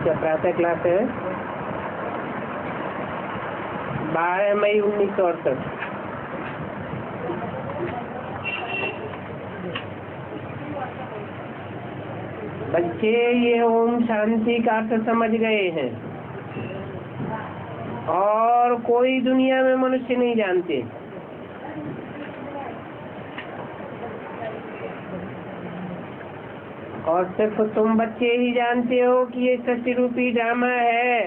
क्या प्रातः क्लास है? 12 मई 1968। बच्चे ये ओम शांति का अर्थ समझ गए हैं और कोई दुनिया में मनुष्य नहीं जानते। और सिर्फ तुम बच्चे ही जानते हो कि ये सृष्टि रूपी ड्रामा है।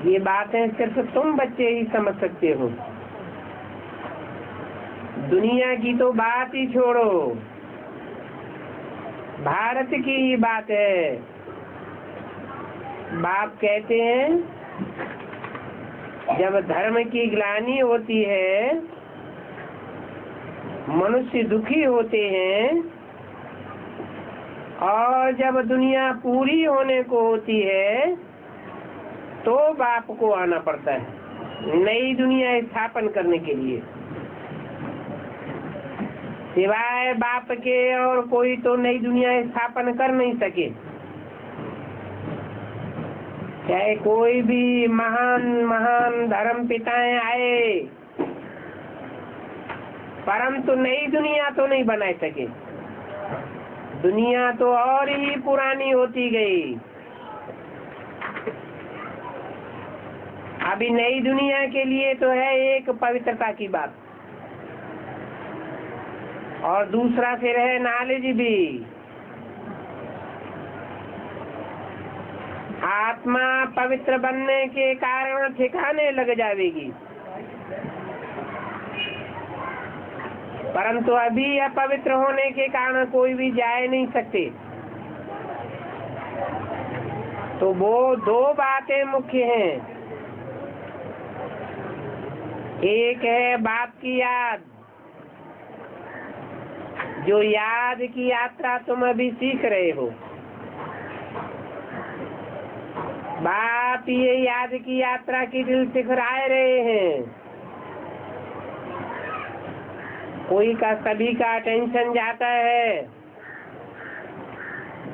ये बातें सिर्फ तुम बच्चे ही समझ सकते हो। दुनिया की तो बात ही छोड़ो, भारत की ही बात है। बाप कहते हैं जब धर्म की ग्लानि होती है, मनुष्य दुखी होते हैं, और जब दुनिया पूरी होने को होती है तो बाप को आना पड़ता है नई दुनिया स्थापन करने के लिए। सिवाय बाप के और कोई तो नई दुनिया स्थापन कर नहीं सके। चाहे कोई भी महान महान धर्म पिताएं आए, परंतु नई दुनिया तो नहीं बना सके। दुनिया तो और ही पुरानी होती गई। अभी नई दुनिया के लिए तो है एक पवित्रता की बात, और दूसरा फिर है नॉलेज भी। आत्मा पवित्र बनने के कारण ठिकाने लग जाएगी, परंतु अभी अपवित्र होने के कारण कोई भी जा नहीं सकते। तो वो दो बातें मुख्य हैं। एक है बाप की याद, जो याद की यात्रा तुम अभी सीख रहे हो। बाप ये याद की यात्रा की दिल सिखरा रहे हैं। कोई का सभी का टेंशन जाता है,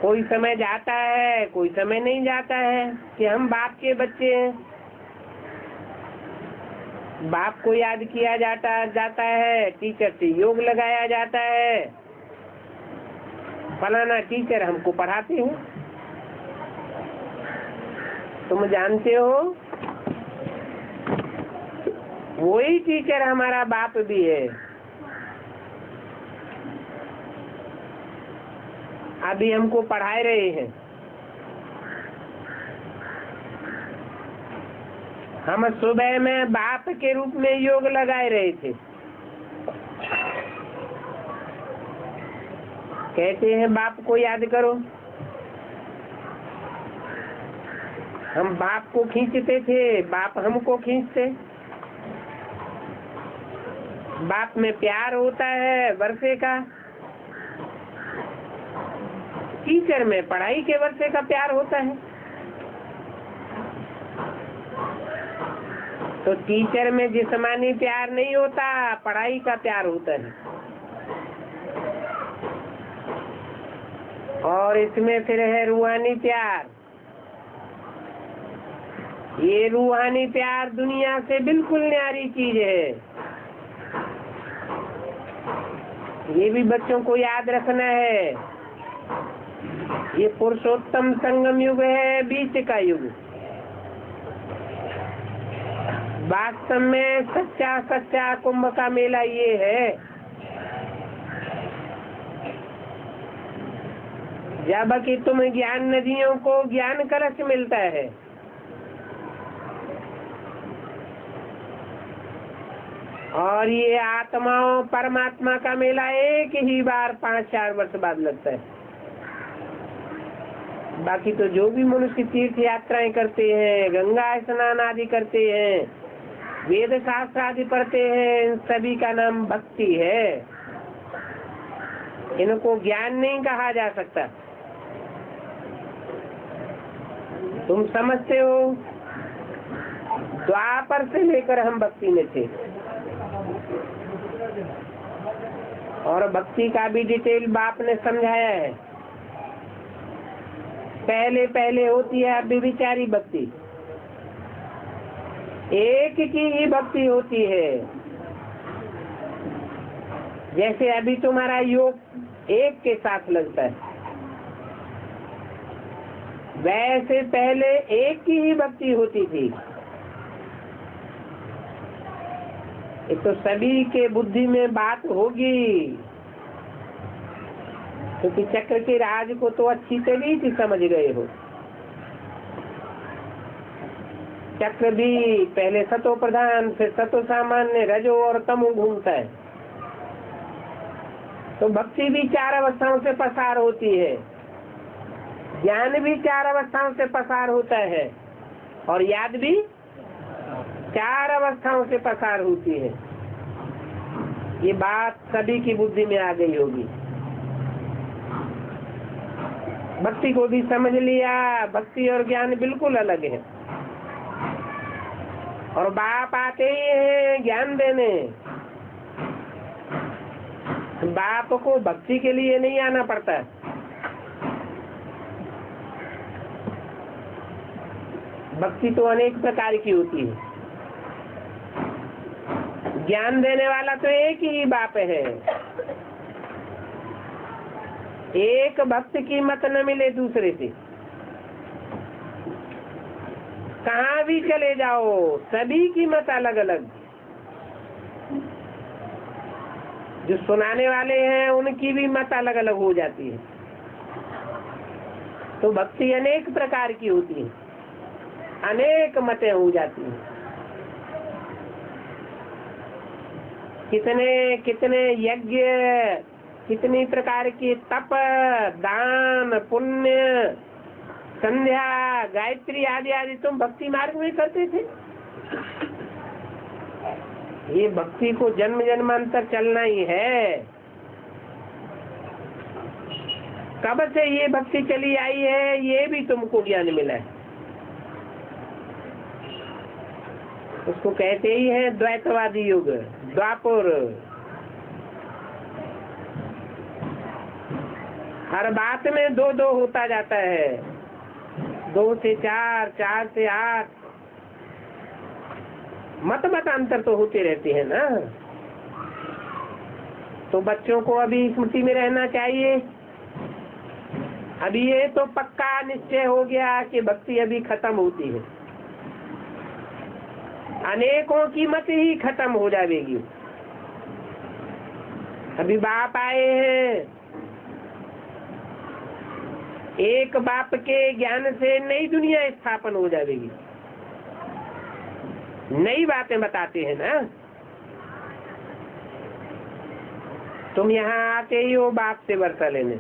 कोई समय जाता है, कोई समय नहीं जाता है कि हम बाप के बच्चे हैं। बाप को याद किया जाता है, टीचर से योग लगाया जाता है, फलाना टीचर हमको पढ़ाते हैं। तुम जानते हो वही टीचर हमारा बाप भी है। अभी हमको पढ़ा रहे हैं। हम सुबह में बाप के रूप में योग लगाए रहे थे। कहते हैं बाप को याद करो। हम बाप को खींचते थे, बाप हमको खींचते। बाप में प्यार होता है वर्षे का, टीचर में पढ़ाई के वर्षे का प्यार होता है। तो टीचर में जिस्मानी प्यार नहीं होता, पढ़ाई का प्यार होता है। और इसमें फिर है रूहानी प्यार। ये रूहानी प्यार दुनिया से बिल्कुल न्यारी चीज है। ये भी बच्चों को याद रखना है। ये पुरुषोत्तम संगम युग है, बीच का युग। वास्तव में सच्चा सच्चा कुंभ का मेला ये है, जब कि तुम ज्ञान नदियों को ज्ञान कलश मिलता है। और ये आत्माओं परमात्मा का मेला एक ही बार 5-4 वर्ष बाद लगता है। बाकी तो जो भी मनुष्य तीर्थ यात्राएं करते हैं, गंगा स्नान आदि करते हैं, वेद शास्त्र आदि पढ़ते हैं, इन सभी का नाम भक्ति है। इनको ज्ञान नहीं कहा जा सकता। तुम समझते हो, द्वापर से लेकर हम भक्ति में थे, और भक्ति का भी डिटेल बाप ने समझाया है। पहले पहले होती है अव्यभिचारी भक्ति, एक की ही भक्ति होती है। जैसे अभी तुम्हारा योग एक के साथ लगता है, वैसे पहले एक की ही भक्ति होती थी। ये तो सभी के बुद्धि में बात होगी, क्योंकि चक्र के राज को तो अच्छी से भी समझ गए हो। चक्र भी पहले सतो प्रधान, फिर सतो सामान्य, रजो और तमो घूमता है। तो भक्ति भी 4 अवस्थाओं से पसार होती है, ज्ञान भी 4 अवस्थाओं से पसार होता है, और याद भी 4 अवस्थाओं से पसार होती है। ये बात सभी की बुद्धि में आ गई होगी। भक्ति को भी समझ लिया, भक्ति और ज्ञान बिल्कुल अलग है। और बाप आते ही हैं ज्ञान देने। बाप को भक्ति के लिए नहीं आना पड़ता। भक्ति तो अनेक प्रकार की होती है। ज्ञान देने वाला तो एक ही बाप है। एक भक्त की मत न मिले दूसरे से। कहाँ भी चले जाओ, सभी की मत अलग अलग। जो सुनाने वाले हैं उनकी भी मत अलग अलग हो जाती है। तो भक्ति अनेक प्रकार की होती है, अनेक मतें हो जाती हैं। कितने कितने यज्ञ, कितनी प्रकार की तप, दान, पुण्य, संध्या, गायत्री आदि आदि तुम भक्ति मार्ग में करते थे। ये भक्ति को जन्म जन्मांतर चलना ही है। कब से ये भक्ति चली आई है, ये भी तुमको ज्ञान मिला है। उसको कहते ही है द्वैतवादी युग, द्वापर। हर बात में 2-2 होता जाता है, 2 से 4, 4 से 8। मत अंतर तो होते रहते हैं ना। तो बच्चों को अभी स्मृति में रहना चाहिए। अभी ये तो पक्का निश्चय हो गया कि भक्ति अभी खत्म होती है, अनेकों की मत ही खत्म हो जाएगी। अभी बाप आए हैं, एक बाप के ज्ञान से नई दुनिया स्थापन हो जाएगी। नई बातें बताते हैं ना। तुम यहाँ आते ही हो बाप से वर्षा लेने।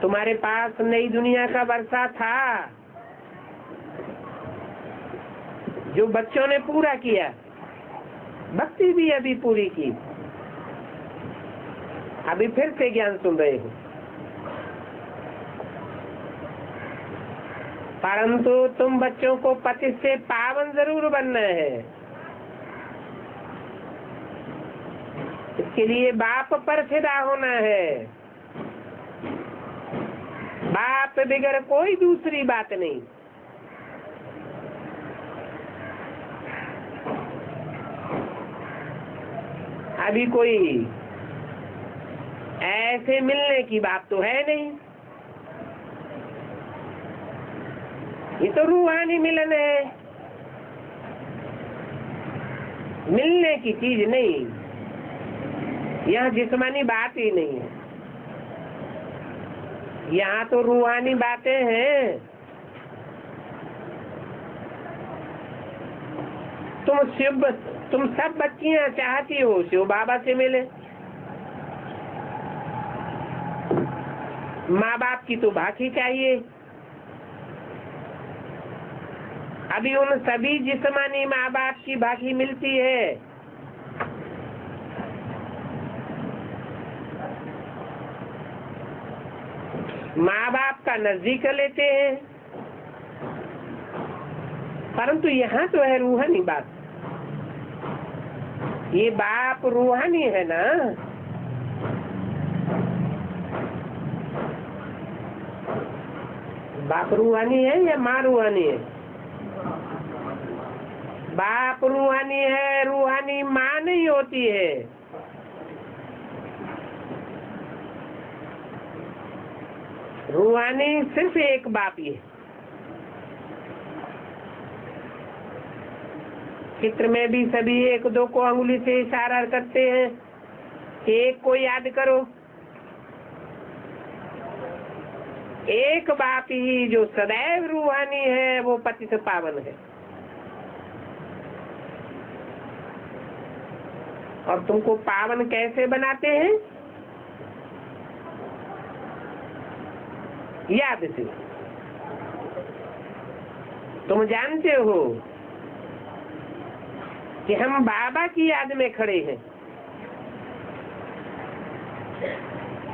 तुम्हारे पास नई दुनिया का वर्षा था जो बच्चों ने पूरा किया। भक्ति भी अभी पूरी की, अभी फिर से ज्ञान सुन रहे हो। परंतु तुम बच्चों को पति से पावन जरूर बनना है। इसके लिए बाप पर फिदा होना है। बाप बगैर कोई दूसरी बात नहीं। अभी कोई ऐसे मिलने की बात तो है नहीं। ये तो रूहानी मिलन है, मिलने की चीज नहीं। यहाँ जिस्मानी बात ही नहीं है, यहाँ तो रूहानी बातें हैं। तुम सब बच्चियां चाहती हो शिव बाबा से मिले। माँ बाप की तो भाखी चाहिए। अभी उन सभी जिस्मानी माँ बाप की भाखी मिलती है। माँ बाप का नजदीक लेते हैं, परंतु यहाँ तो है रूहानी बात। ये बाप रूहानी है ना। बाप रूहानी है या माँ रूहानी है? बाप रूहानी है, रूहानी माँ नहीं होती है। रूहानी सिर्फ एक बाप ही है। चित्र में भी सभी एक दो को अंगुली से इशारा करते हैं कि एक को याद करो। एक बाप ही जो सदैव रूहानी है वो पतित पावन है। और तुमको पावन कैसे बनाते हैं? याद से। तुम जानते हो कि हम बाबा की याद में खड़े हैं।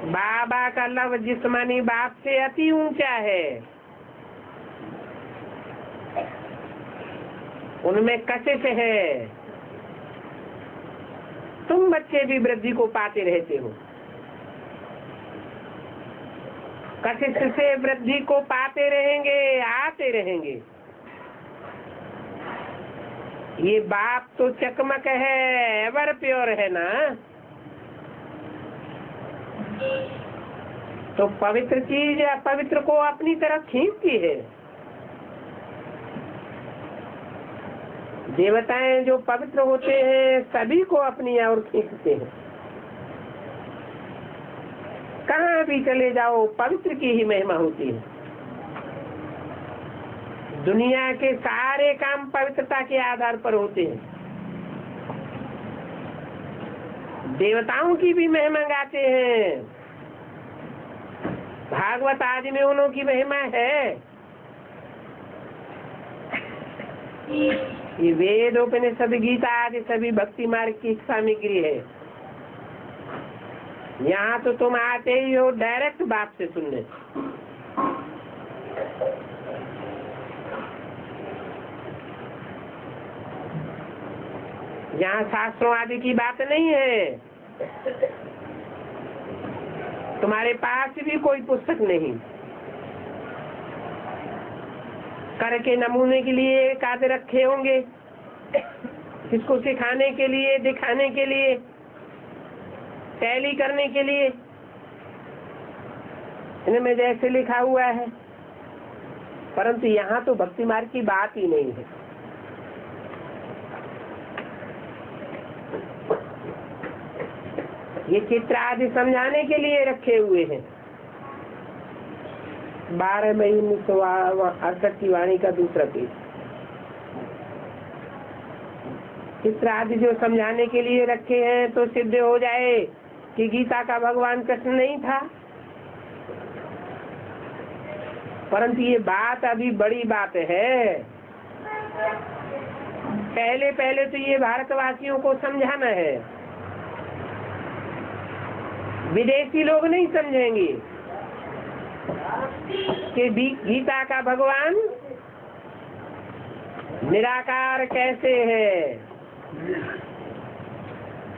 बाबा का लव जिस्मानी बाप से अति ऊंचा है। उनमें कशिश है। तुम बच्चे भी वृद्धि को पाते रहते हो। कशिश से वृद्धि को पाते रहेंगे, आते रहेंगे। ये बाप तो चकमक है, एवर प्योर है ना। तो पवित्र चीज अपवित्र को अपनी तरफ खींचती है। देवताएं जो पवित्र होते हैं सभी को अपनी ओर खींचते हैं। कहाँ भी चले जाओ पवित्र की ही महिमा होती है। दुनिया के सारे काम पवित्रता के आधार पर होते हैं। देवताओं की भी महिमा गाते हैं। भागवत आदि में उन्हों की महिमा है। ये वेद उपनिषद गीता आदि सभी भक्ति मार्ग की सामग्री है। यहाँ तो तुम आते ही हो डायरेक्ट बाप से सुनने। यहाँ शास्त्रों आदि की बात नहीं है। तुम्हारे पास भी कोई पुस्तक नहीं। कर के नमूने के लिए एक आधे रखे होंगे, किसको सिखाने के लिए, दिखाने के लिए, टैली करने के लिए। इनमें जैसे लिखा हुआ है, परंतु यहाँ तो भक्ति मार्ग की बात ही नहीं है। ये चित्र आदि समझाने के लिए रखे हुए हैं। 12 मई 1968 की वाणी का दूसरा पेज। चित्र आदि जो समझाने के लिए रखे हैं तो सिद्ध हो जाए कि गीता का भगवान कृष्ण नहीं था। परंतु ये बात अभी बड़ी बात है। पहले पहले तो ये भारतवासियों को समझाना है। विदेशी लोग नहीं समझेंगे कि गीता का भगवान निराकार कैसे है।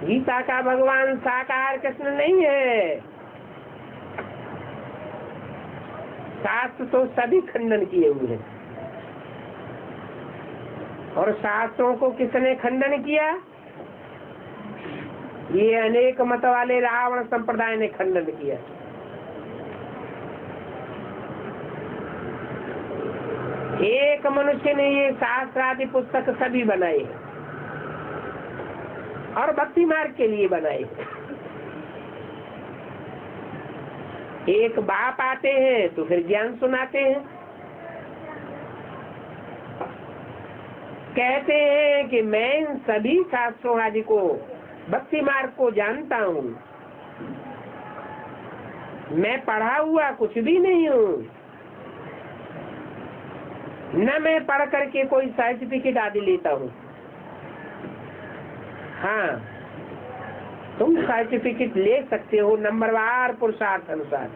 गीता का भगवान साकार कृष्ण नहीं है। शास्त्र तो सभी खंडन किए हुए हैं। और शास्त्रों को किसने खंडन किया? ये अनेक मत वाले रावण संप्रदाय ने खंडन किया। एक मनुष्य ने ये शास्त्र आदि पुस्तक सभी बनाए और भक्ति मार्ग के लिए बनाए। एक बाप आते हैं तो फिर ज्ञान सुनाते हैं। कहते हैं कि मैं इन सभी शास्त्रों आदि को, भक्ति मार्ग को जानता हूँ। मैं पढ़ा हुआ कुछ भी नहीं हूँ, न मैं पढ़ करके कोई सर्टिफिकेट आदि लेता हूँ। हाँ, तुम सर्टिफिकेट ले सकते हो नंबरवार पुरुषार्थ अनुसार।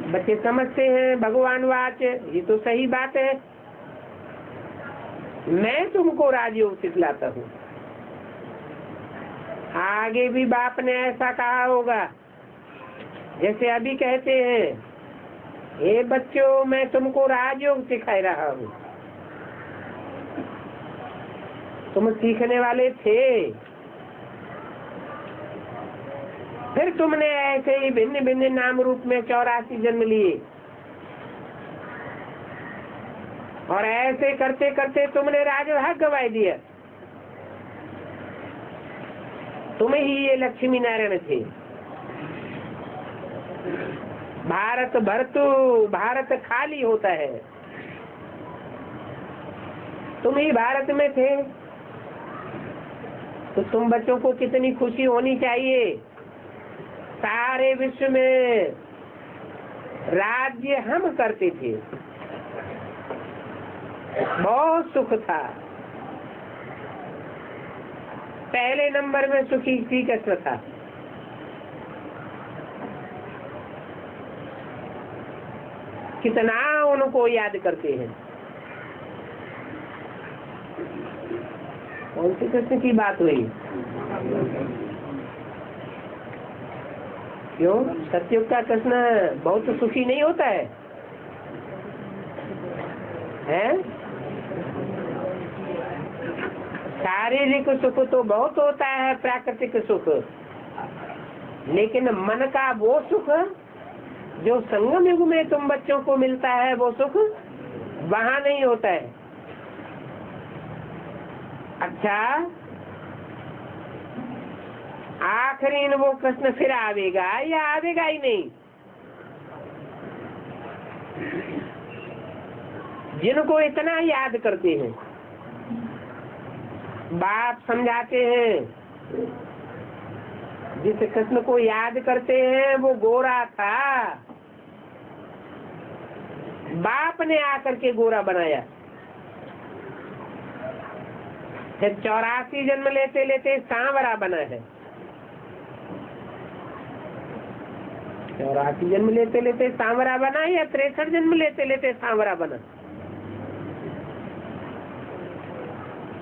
बच्चे समझते हैं भगवान वाच, ये तो सही बात है। मैं तुमको राजयोग सिखलाता हूँ। आगे भी बाप ने ऐसा कहा होगा। जैसे अभी कहते हैं हे बच्चों, मैं तुमको राजयोग सिखा रहा हूँ। तुम सीखने वाले थे, फिर तुमने ऐसे ही भिन्न भिन्न नाम रूप में 84 जन्म लिए, और ऐसे करते करते तुमने राजभाग गवा दिया। तुम ही ये लक्ष्मी नारायण थे। भारत भरतु भारत खाली होता है, तुम ही भारत में थे। तो तुम बच्चों को कितनी खुशी होनी चाहिए। सारे विश्व में राज्य हम करते थे, बहुत सुख था। पहले नंबर में सुखी श्री कृष्ण था। कितना उनको याद करते हैं। कौन सी कृष्ण की बात हुई? क्यों? सतयुग का कृष्ण बहुत सुखी नहीं होता है, हैं? शारीरिक सुख तो बहुत होता है, प्राकृतिक सुख, लेकिन मन का वो सुख जो संगम युग में तुम बच्चों को मिलता है, वो सुख वहाँ नहीं होता है। अच्छा, आखिरी वो कृष्ण फिर आवेगा या आवेगा ही नहीं? जिनको इतना याद करते हैं, बाप समझाते हैं, जिस कृष्ण को याद करते हैं वो गोरा था, बाप ने आकर के गोरा बनाया। फिर 84 जन्म लेते लेते सांवरा बना है। 84 जन्म लेते लेते सांवरा बना या 63 जन्म लेते लेते सांवरा बना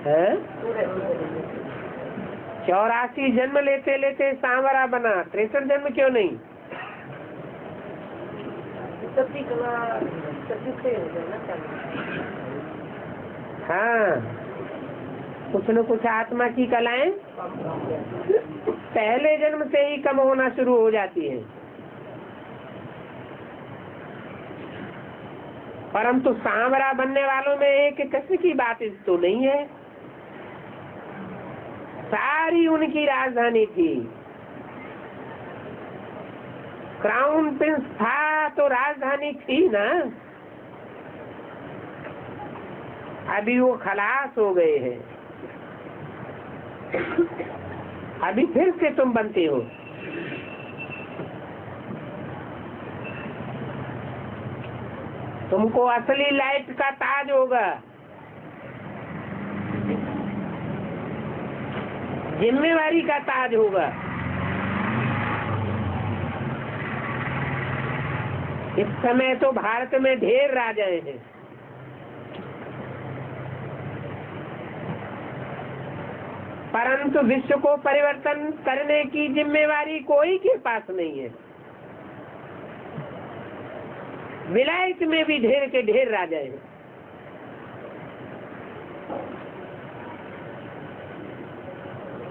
है? 84 जन्म लेते लेते सांवरा बना, 63 जन्म क्यों नहीं? हाँ, कुछ न कुछ आत्मा की कलाएं पहले जन्म से ही कम होना शुरू हो जाती है। परंतु सांवरा बनने वालों में एक कृष्ण की बात तो नहीं है। सारी उनकी राजधानी थी। क्राउन प्रिंस था तो राजधानी थी ना। अभी वो खलास हो गए हैं, अभी फिर से तुम बनते हो। तुमको असली लाइफ का ताज होगा, जिम्मेवारी का ताज होगा। इस समय तो भारत में ढेर राजाएं हैं, परंतु विश्व को परिवर्तन करने की जिम्मेवारी कोई के पास नहीं है। विलायत में भी ढेर के ढेर राजा हैं।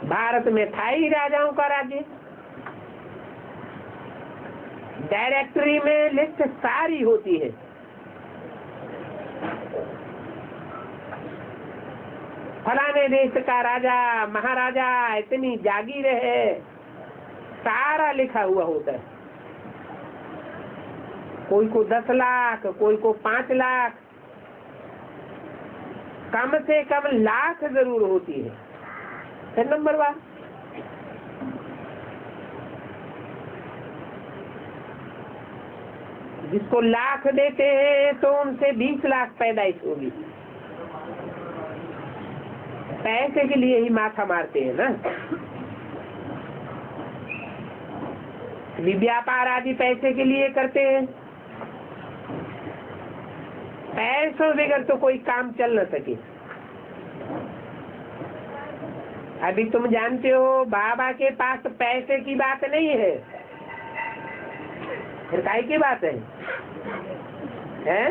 भारत में था ही राजाओं का राज्य। डायरेक्टरी में लिस्ट सारी होती है। फलाने देश का राजा महाराजा इतनी जागीर है, सारा लिखा हुआ होता है। कोई को 10 लाख, कोई को 5 लाख, कम से कम लाख जरूर होती है। फिर नंबर 1 जिसको लाख देते हैं तो उनसे 20 लाख पैदाइश होगी। पैसे के लिए ही माथा मारते हैं ना। व्यापार आदि पैसे के लिए करते हैं। पैसों बगैर तो कोई काम चल न सके। अभी तुम जानते हो बाबा के पास पैसे की बात नहीं है, फिर काहे की बात है? है?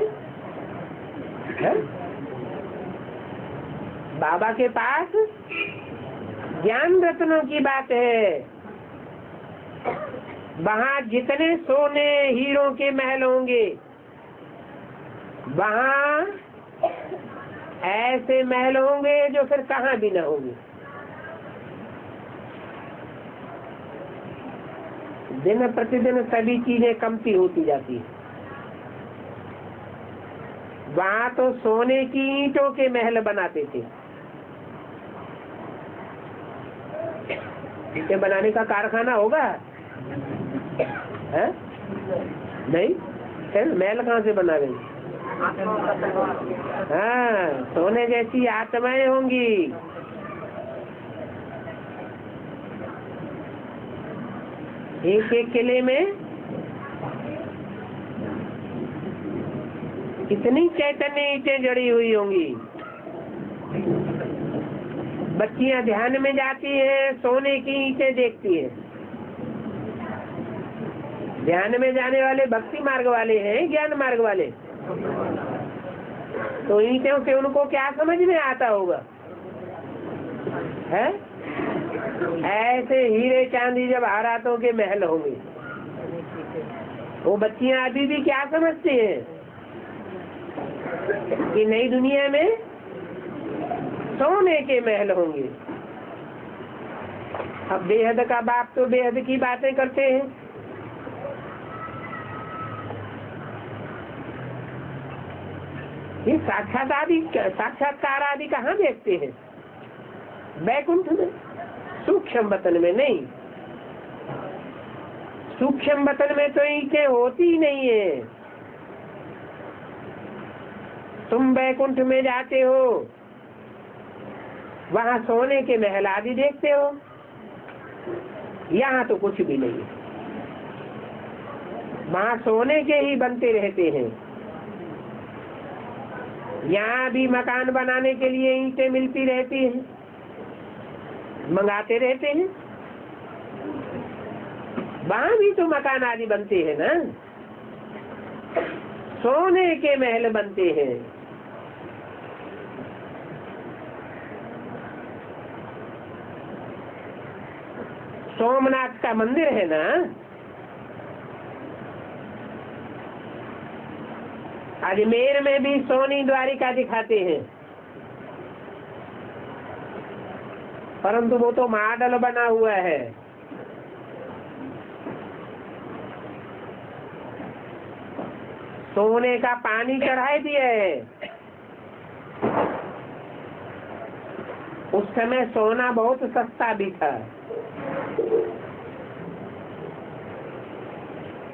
बाबा के पास ज्ञान रत्नों की बात है। वहाँ जितने सोने हीरों के महल होंगे, वहाँ ऐसे महल होंगे जो फिर कहाँ भी न होंगे। दिन प्रतिदिन सभी चीजें कमती होती जाती है। वहाँ तो सोने की ईंटों के महल बनाते थे। ईंटें बनाने का कारखाना होगा है? नहीं, फिर महल कहाँ से बना गई? हाँ, सोने जैसी आत्माएं होंगी। एक एक किले में कितनी चैतन्य ईंटें जड़ी हुई होंगी। बच्चियां ध्यान में जाती हैं, सोने की ईंटें देखती हैं। ध्यान में जाने वाले भक्ति मार्ग वाले हैं, ज्ञान मार्ग वाले। तो ईंटों से उनको क्या समझ में आता होगा? है? ऐसे हीरे चांदी जब हारातों के महल होंगे, वो बच्चियां अभी भी क्या समझती हैं कि नई दुनिया में सोने के महल होंगे। अब बेहद का बाप तो बेहद की बातें करते हैं। ये साक्षात्कार आदि कहाँ देखते हैं? बैकुंठ में, सूक्ष्म वतन में नहीं। सूक्ष्म वतन में तो ईंटें होती ही नहीं है। तुम बैकुंठ में जाते हो, वहाँ सोने के महल आदि देखते हो। यहाँ तो कुछ भी नहीं है। वहाँ सोने के ही बनते रहते हैं। यहाँ भी मकान बनाने के लिए ईंटें मिलती रहती हैं, मंगाते रहते हैं। वहाँ भी तो मकान आदि बनते हैं ना, सोने के महल बनते हैं। सोमनाथ का मंदिर है ना, अजमेर में भी सोनी द्वारिका दिखाते हैं, परंतु वो तो मॉडल बना हुआ है। सोने का पानी चढ़ाए दिया है। उस समय सोना बहुत सस्ता भी था।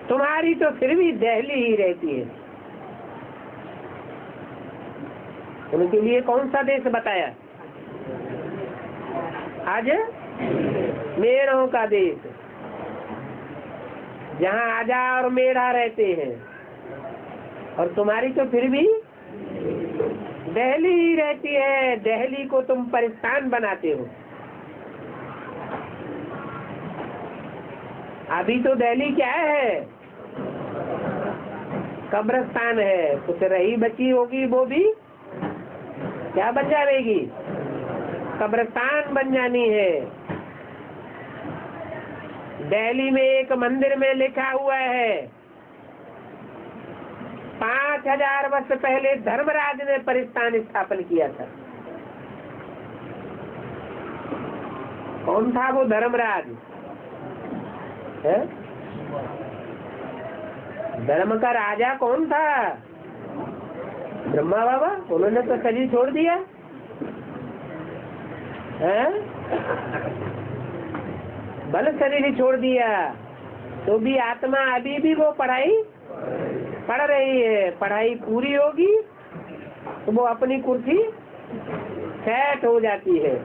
तुम्हारी तो फिर भी दिल्ली ही रहती है। उनके लिए कौन सा देश बताया? आज मेढ़ों का देश, जहाँ आजा और मेढ़ा रहते हैं। और तुम्हारी तो फिर भी दिल्ली ही रहती है। दिल्ली को तुम परेशान बनाते हो। अभी तो दिल्ली क्या है? कब्रिस्तान है। कुछ रही बची होगी वो भी क्या बन जाएगी? कब्रिस्तान बन जानी है। दिल्ली में एक मंदिर में लिखा हुआ है, 5000 वर्ष पहले धर्मराज ने परिस्थान स्थापन किया था। कौन था वो धर्मराज? है? धर्म का राजा कौन था? ब्रह्मा बाबा। उन्होंने तो शरीर छोड़ दिया है, बल शरीर ही छोड़ दिया। तो भी आत्मा अभी भी वो पढ़ाई पढ़ रही है। पढ़ाई पूरी होगी तो वो अपनी कुर्सी सेट हो जाती है।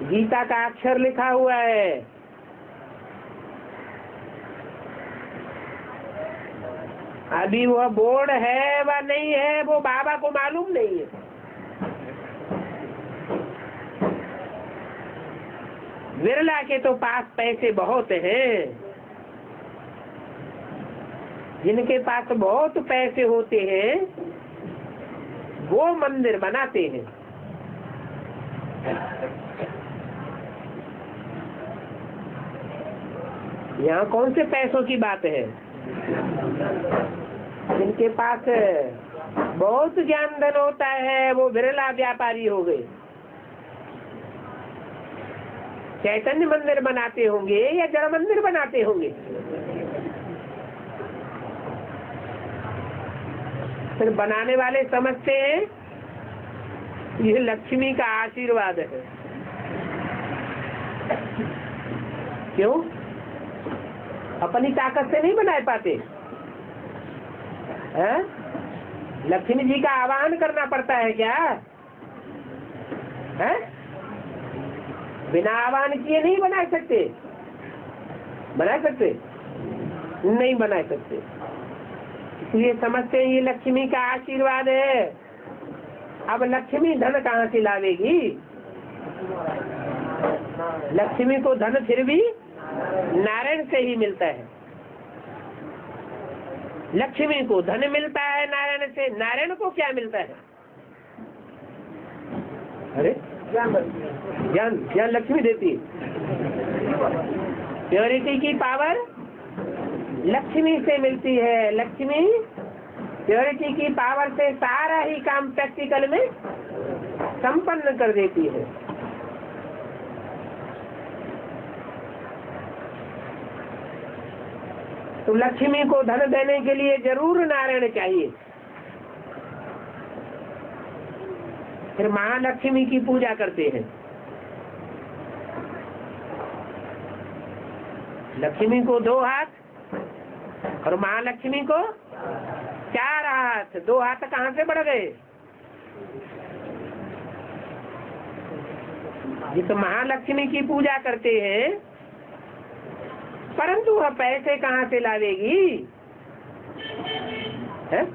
गीता का अक्षर लिखा हुआ है, अभी वह बोर्ड है व नहीं है वो बाबा को मालूम नहीं है। विरला के तो पास पैसे बहुत हैं, जिनके पास बहुत पैसे होते हैं वो मंदिर बनाते हैं। यहाँ कौन से पैसों की बात है? जिनके पास बहुत ज्ञान धन होता है वो विरला व्यापारी हो गए। चैतन्य मंदिर बनाते होंगे या जड़ मंदिर बनाते होंगे? फिर बनाने वाले समझते हैं ये लक्ष्मी का आशीर्वाद है। क्यों? अपनी ताकत से नहीं बना पाते हैं? लक्ष्मी जी का आह्वान करना पड़ता है क्या है? बिना आह्वान किए नहीं बना सकते? बना सकते? नहीं बना सकते। इसलिए समझते हैं ये लक्ष्मी का आशीर्वाद है। अब लक्ष्मी धन कहाँ से लावेगी? लक्ष्मी को धन फिर भी नारायण से ही मिलता है। लक्ष्मी को धन मिलता है नारायण से। नारायण को क्या मिलता है? अरे ज्ञान। ज्ञान लक्ष्मी देती है। प्योरिटी की पावर लक्ष्मी से मिलती है। लक्ष्मी प्योरिटी की पावर से सारा ही काम प्रैक्टिकल में संपन्न कर देती है। तो लक्ष्मी को धन देने के लिए जरूर नारायण चाहिए। फिर महालक्ष्मी की पूजा करते हैं। लक्ष्मी को 2 हाथ और महालक्ष्मी को 4 हाथ। 2 हाथ कहाँ से बढ़ गए? जिस महालक्ष्मी की पूजा करते हैं, परंतु वह पैसे कहाँ से लावेगी? है?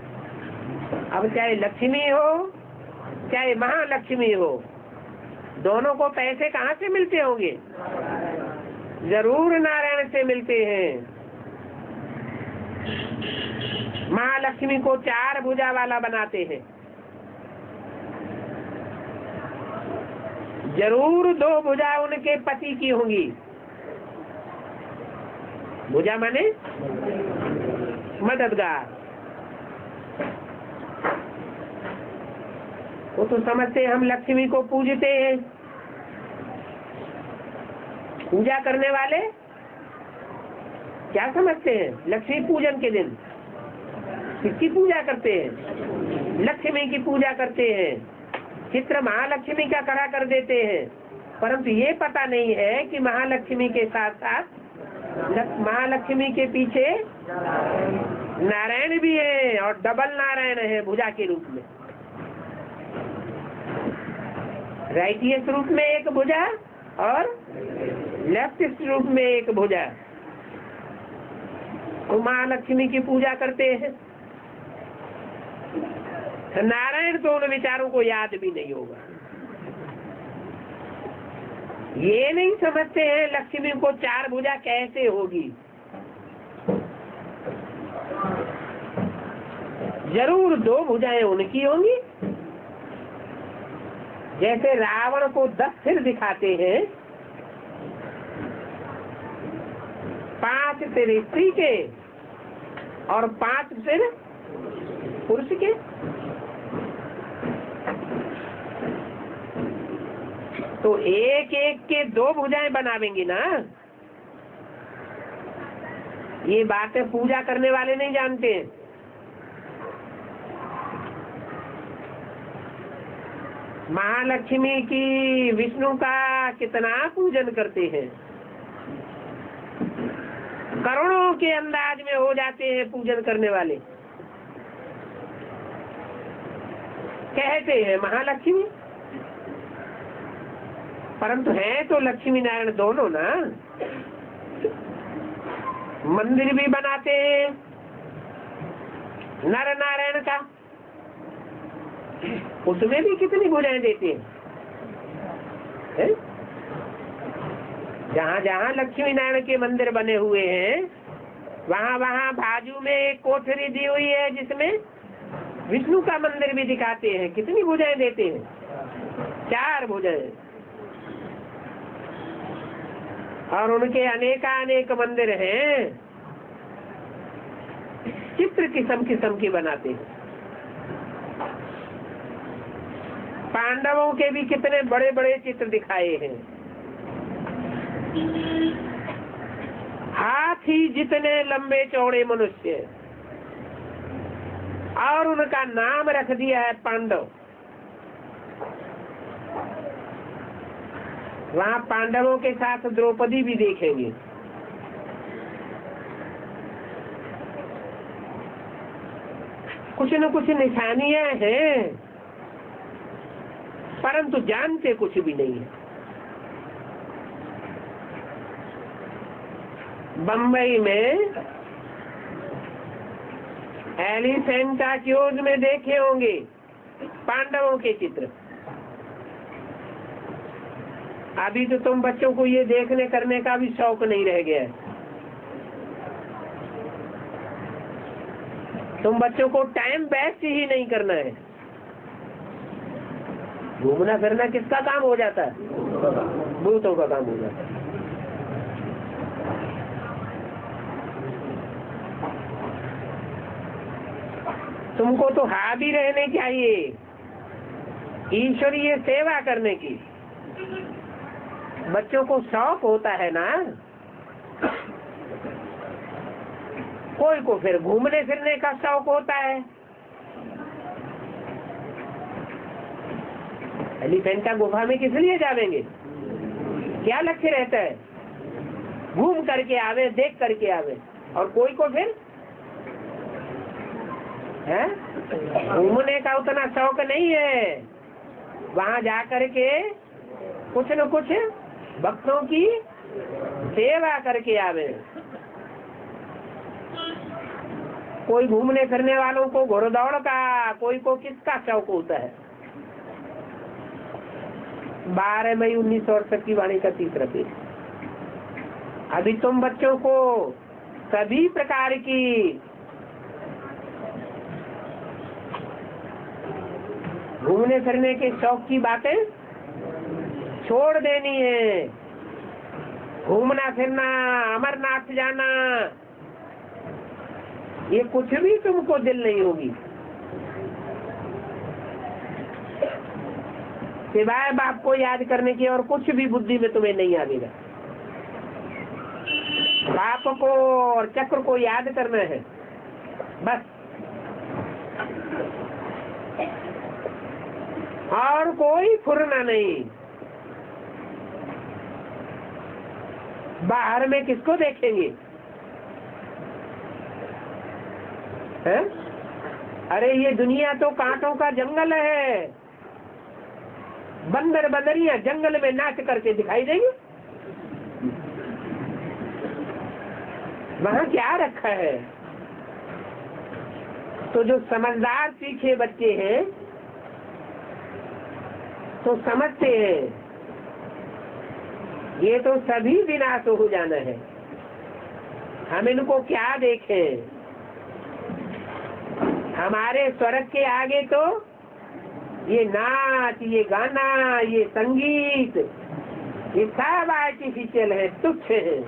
अब चाहे लक्ष्मी हो चाहे महालक्ष्मी हो, दोनों को पैसे कहाँ से मिलते होंगे? जरूर नारायण से मिलते हैं। महालक्ष्मी को 4 भुजा वाला बनाते हैं। जरूर 2 भुजा उनके पति की होंगी। भुजा माने मददगार। वो तो समझते हम लक्ष्मी को पूजते हैं। पूजा करने वाले क्या समझते हैं? लक्ष्मी पूजन के दिन किसकी पूजा करते हैं? लक्ष्मी की पूजा करते हैं। चित्र महालक्ष्मी का खड़ा कर देते हैं। परंतु ये पता नहीं है कि महालक्ष्मी के साथ साथ महालक्ष्मी के पीछे नारायण भी है और डबल नारायण है भुजा के रूप में। राइटियस रूप में एक भुजा और लेफ्टिस्ट रूप में एक भुजा। तो महालक्ष्मी की पूजा करते हैं। नारायण तो उन विचारों को याद भी नहीं होगा। ये नहीं समझते हैं लक्ष्मी को 4 भुजा कैसे होगी। जरूर 2 भुजाएं उनकी होंगी। जैसे रावण को 10 सिर दिखाते हैं, 5 सिर स्त्री के और 5 सिर पुरुष के। तो एक एक के 2 भुजाएं बनावेंगी ना। ये बातें पूजा करने वाले नहीं जानते हैं। महालक्ष्मी की विष्णु का कितना पूजन करते हैं। करोड़ों के अंदाज में हो जाते हैं पूजन करने वाले। कहते हैं महालक्ष्मी, परंतु है तो लक्ष्मी नारायण दोनों ना। मंदिर भी बनाते हैं नर नारायण का, उसमें भी कितनी भुजाएं देते हैं। जहाँ जहाँ लक्ष्मी नारायण के मंदिर बने हुए हैं वहाँ बाजू में एक कोठरी दी हुई है जिसमें विष्णु का मंदिर भी दिखाते हैं। कितनी भुजाएं देते हैं? 4 भुजाएं। और उनके अनेक मंदिर हैं, चित्र किस्म किस्म के बनाते हैं। पांडवों के भी कितने बड़े बड़े चित्र दिखाए हैं। हाथी जितने लंबे चौड़े मनुष्य, और उनका नाम रख दिया है पांडव। वहाँ पांडवों के साथ द्रौपदी भी देखेंगे। कुछ न कुछ निशानियां हैं, परंतु जानते कुछ भी नहीं है। बंबई में एलिफेंटा क्यूज में देखे होंगे पांडवों के चित्र। अभी तो तुम बच्चों को ये देखने करने का भी शौक नहीं रह गया है। तुम बच्चों को टाइम वेस्ट ही नहीं करना है। घूमना फिरना किसका काम हो जाता है? भूतों का काम हो जाता है। तुमको तो हावी रहने चाहिए, ईश्वरीय सेवा करने की। बच्चों को शौक होता है ना, कोई को फिर घूमने फिरने का शौक होता है। एलिफेंटा गुफा में किस लिए जावेंगे? क्या लक्ष्य रहता है? घूम करके आवे, देख करके आवे। और कोई को फिर है घूमने का उतना शौक नहीं है। वहाँ जा करके कुछ न कुछ भक्तों की सेवा करके आवे। कोई घूमने फिरने वालों को घोड़दौड़ का, कोई को किसका शौक होता है। 12 मई 1968 की वाणी का 30 पेज। अभी तुम बच्चों को सभी प्रकार की घूमने फिरने के शौक की बातें छोड़ देनी है। घूमना फिरना, अमरनाथ जाना, ये कुछ भी तुमको दिल नहीं होगी। सिवाय बाप को याद करने की और कुछ भी बुद्धि में तुम्हें नहीं आएगा। बाप को और चक्र को याद करना है बस, और कोई फुरना नहीं। बाहर में किसको देखेंगे? है? अरे ये दुनिया तो कांटों का जंगल है। बंदर बंदरियां जंगल में नाच करके दिखाई देंगे। वहाँ क्या रखा है? तो जो समझदार सीखे बच्चे हैं तो समझते हैं ये तो सभी विनाश हो जाना है। हम इनको क्या देखें? हमारे स्वर्ग के आगे तो ये नाच, ये गाना, ये संगीत, ये सब आर्टिफिशियल है, तुच्छ है।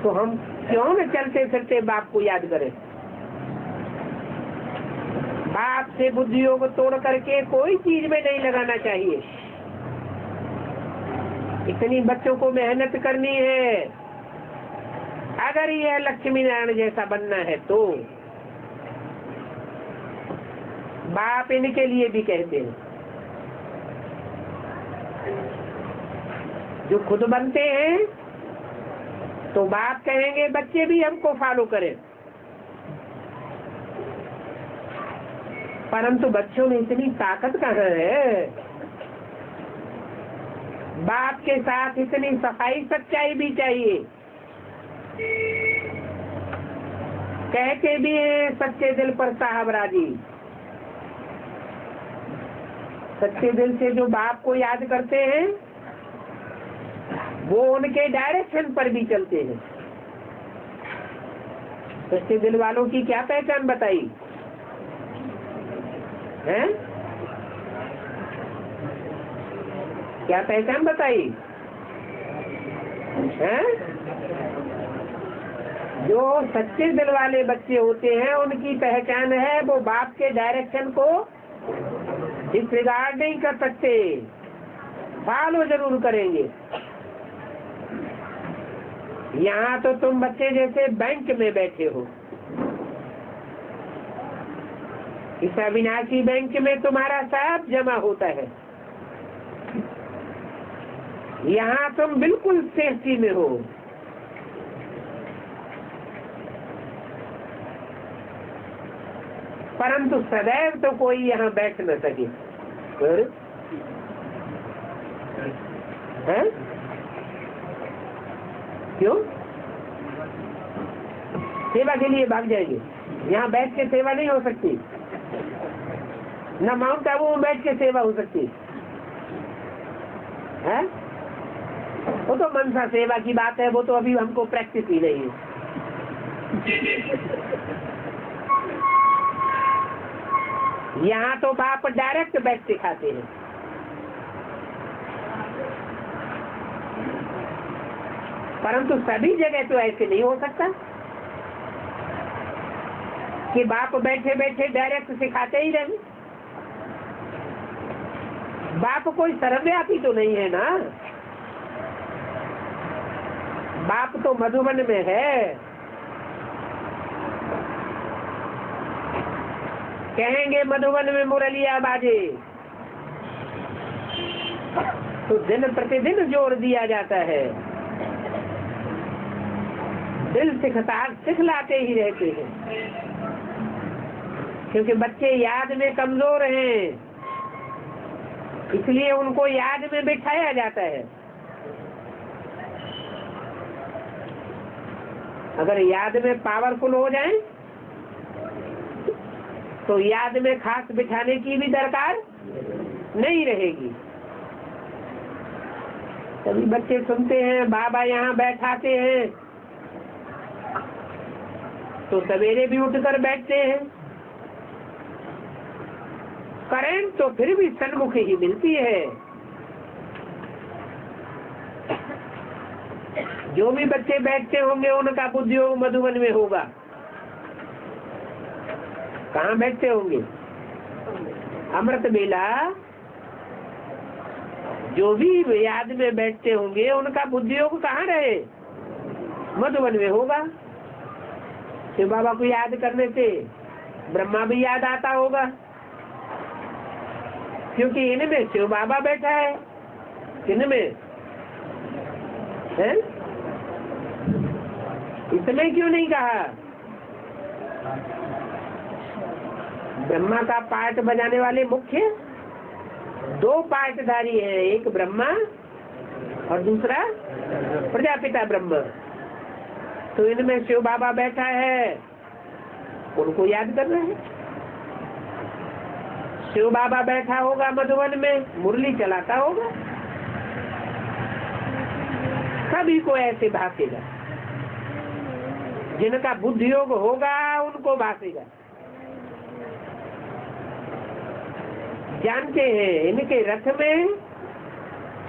तो हम क्यों न चलते फिरते बाप को याद करें? बाप से बुद्धियों को तोड़ करके कोई चीज में नहीं लगाना चाहिए। इतनी बच्चों को मेहनत करनी है। अगर यह लक्ष्मी नारायण जैसा बनना है तो बाप इनके लिए भी कहते हैं। जो खुद बनते हैं तो बाप कहेंगे बच्चे भी हमको फॉलो करें, परंतु बच्चों में इतनी ताकत कहाँ है? बाप के साथ इतनी सफाई सच्चाई भी चाहिए। कहते भी हैं सच्चे दिल पर साहब राजी। सच्चे दिल से जो बाप को याद करते हैं वो उनके डायरेक्शन पर भी चलते हैं। सच्चे दिल वालों की क्या पहचान बताई है? क्या पहचान बताई है? जो सच्चे दिल वाले बच्चे होते हैं उनकी पहचान है वो बाप के डायरेक्शन को डिसरिगार्ड नहीं कर सकते, फॉलो जरूर करेंगे। यहाँ तो तुम बच्चे जैसे बैंक में बैठे हो, इस अविनाशी बैंक में तुम्हारा सब जमा होता है। यहाँ तुम बिल्कुल सेफ्टी में हो। परंतु सदैव तो कोई यहाँ बैठ न सके है? क्यों? सेवा के लिए भाग जाएंगे। यहाँ बैठ के सेवा नहीं हो सकती, न माउंट आबू में बैठ के सेवा हो सकती है। वो तो मनसा सेवा की बात है, वो तो अभी हमको प्रैक्टिस ही नहीं है। यहाँ तो बाप डायरेक्ट बैठ सिखाते हैं। परंतु सभी जगह तो ऐसे नहीं हो सकता कि बाप बैठे बैठे डायरेक्ट सिखाते ही रहे। बाप कोई सर्वव्यापी तो नहीं है ना। बाप तो मधुबन में है। कहेंगे मधुबन में मुरलिया बाजे, तो दिन प्रतिदिन जोर दिया जाता है। दिल सिखलाते ही रहते हैं, क्योंकि बच्चे याद में कमजोर हैं, इसलिए उनको याद में बिठाया जाता है। अगर याद में पावरफुल हो जाएं, तो याद में खास बिठाने की भी दरकार नहीं रहेगी। सभी बच्चे सुनते हैं बाबा यहाँ बैठाते हैं, तो सवेरे भी उठकर बैठते हैं। करंट तो फिर भी सन्मुख ही मिलती है। जो भी बच्चे बैठते होंगे उनका उद्योग मधुबन में होगा। कहाँ बैठते होंगे? अमृत बेला जो भी याद में बैठते होंगे उनका उद्योग कहाँ रहे? मधुबन में होगा। शिव बाबा को याद करने से ब्रह्मा भी याद आता होगा, क्योंकि इनमें शिव बाबा बैठा है। इनमें है? इसमें क्यों नहीं कहा? ब्रह्मा का पार्ट बजाने वाले मुख्य दो पार्टधारी हैं, एक ब्रह्मा और दूसरा प्रजापिता ब्रह्मा। तो इनमें शिव बाबा बैठा है, उनको याद कर रहे हैं। शिव बाबा बैठा होगा मधुबन में, मुरली चलाता होगा। सभी को ऐसे भासेगा, जिनका बुद्धि योग होगा उनको भासेगा। जानते हैं इनके रथ में,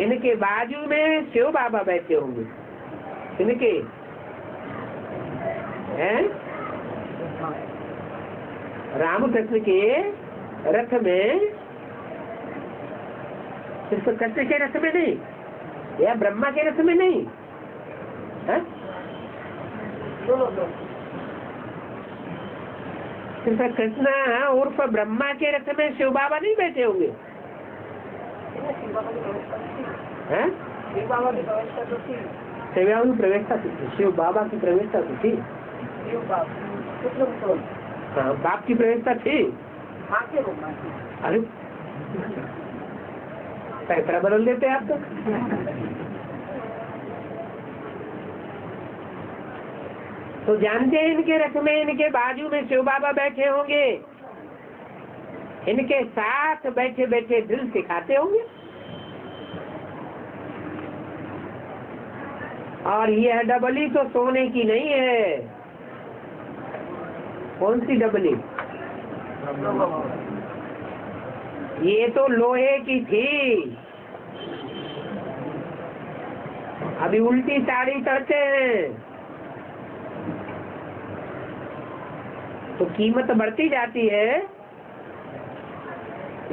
इनके बाजू में शिव बाबा बैठे होंगे। इनके हैं रामकृष्ण के रथ में, सिर्फ कृष्ण के रथ में नहीं या ब्रह्मा के रथ में नहीं है? सिर्फ कृष्ण उर्फ ब्रह्मा के रथ में शिव बाबा नहीं बैठे होंगे? शिव बाबा की प्रवेशता तो थी। शिव बाबा की प्रवेशता तो थी। हाँ, बाप की प्रवेशता थी। अरे पैसा बदल देते आप तो जानते हैं इनके रथ में, इनके बाजू में शिव बाबा बैठे होंगे। इनके साथ बैठे बैठे दिल सिखाते होंगे। और यह डबली तो सोने की नहीं है, कौन सी डबली? ये तो लोहे की थी, अभी उल्टी साड़ी चढ़ते हैं तो कीमत बढ़ती जाती है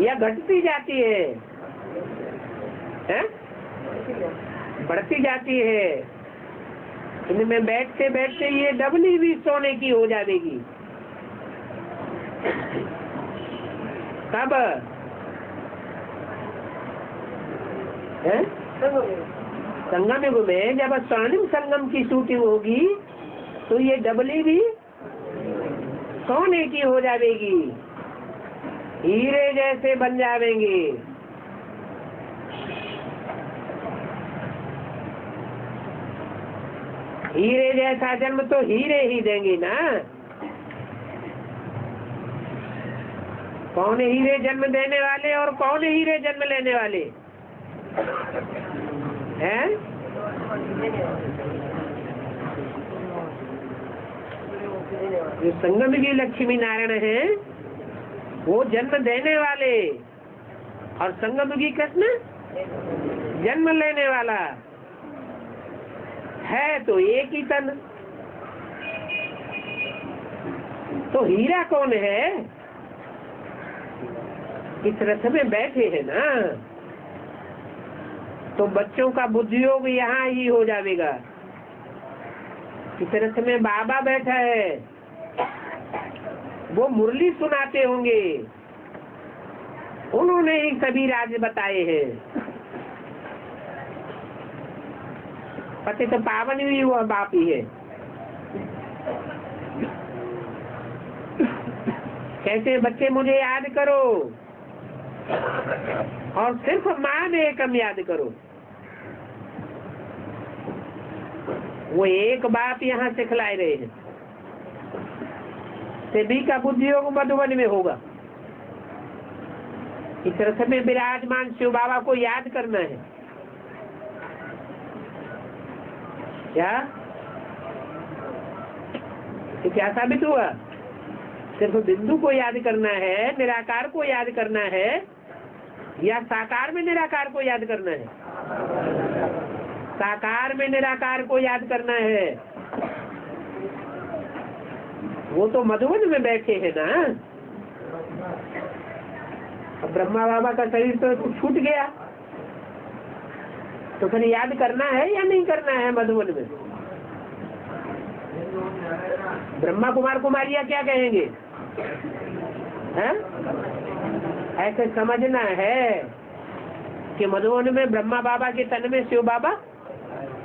या घटती जाती है? हैं? बढ़ती जाती है। इनमें बैठते बैठते ये डबली भी सोने की हो जाएगी। कब? हैं? संगम युग में जब स्वर्णिम संगम की शूटिंग होगी तो ये डबली भी सोने की हो जाएगी, हीरे जैसे बन जाएंगे। हीरे जैसा जन्म तो हीरे ही देंगे ना। कौन हीरे जन्म देने वाले और कौन हीरे जन्म लेने वाले हैं? जो संगम की लक्ष्मी नारायण है वो जन्म देने वाले और संगम की कृष्ण जन्म लेने वाला है, तो एक ही तन। तो हीरा कौन है? इस रथ में बैठे हैं ना, तो बच्चों का बुद्धियोग यहाँ ही हो जाएगा। इस रथ में बाबा बैठा है, वो मुरली सुनाते होंगे, उन्होंने ही सभी राज बताए हैं। पति तो पावन भी हुआ बाप ही है। कैसे बच्चे मुझे याद करो और सिर्फ माँ में एकम याद करो। वो एक बाप यहाँ सिखलाए रहे हैं। सभी का बुद्धि योग मधुबन में होगा। इस रथ में विराजमान शिव बाबा को याद करना है। क्या ये क्या साबित हुआ? सिर्फ बिंदु को याद करना है, निराकार को याद करना है, या साकार में निराकार को याद करना है? साकार में निराकार को याद करना है। वो तो मधुबन में बैठे हैं ना। अब ब्रह्मा बाबा का शरीर तो छूट गया, तो फिर याद करना है या नहीं करना है? मधुबन में ब्रह्मा कुमार कुमारिया क्या कहेंगे? हैं? ऐसे समझना है कि मधुबन में ब्रह्मा बाबा के तन में शिव बाबा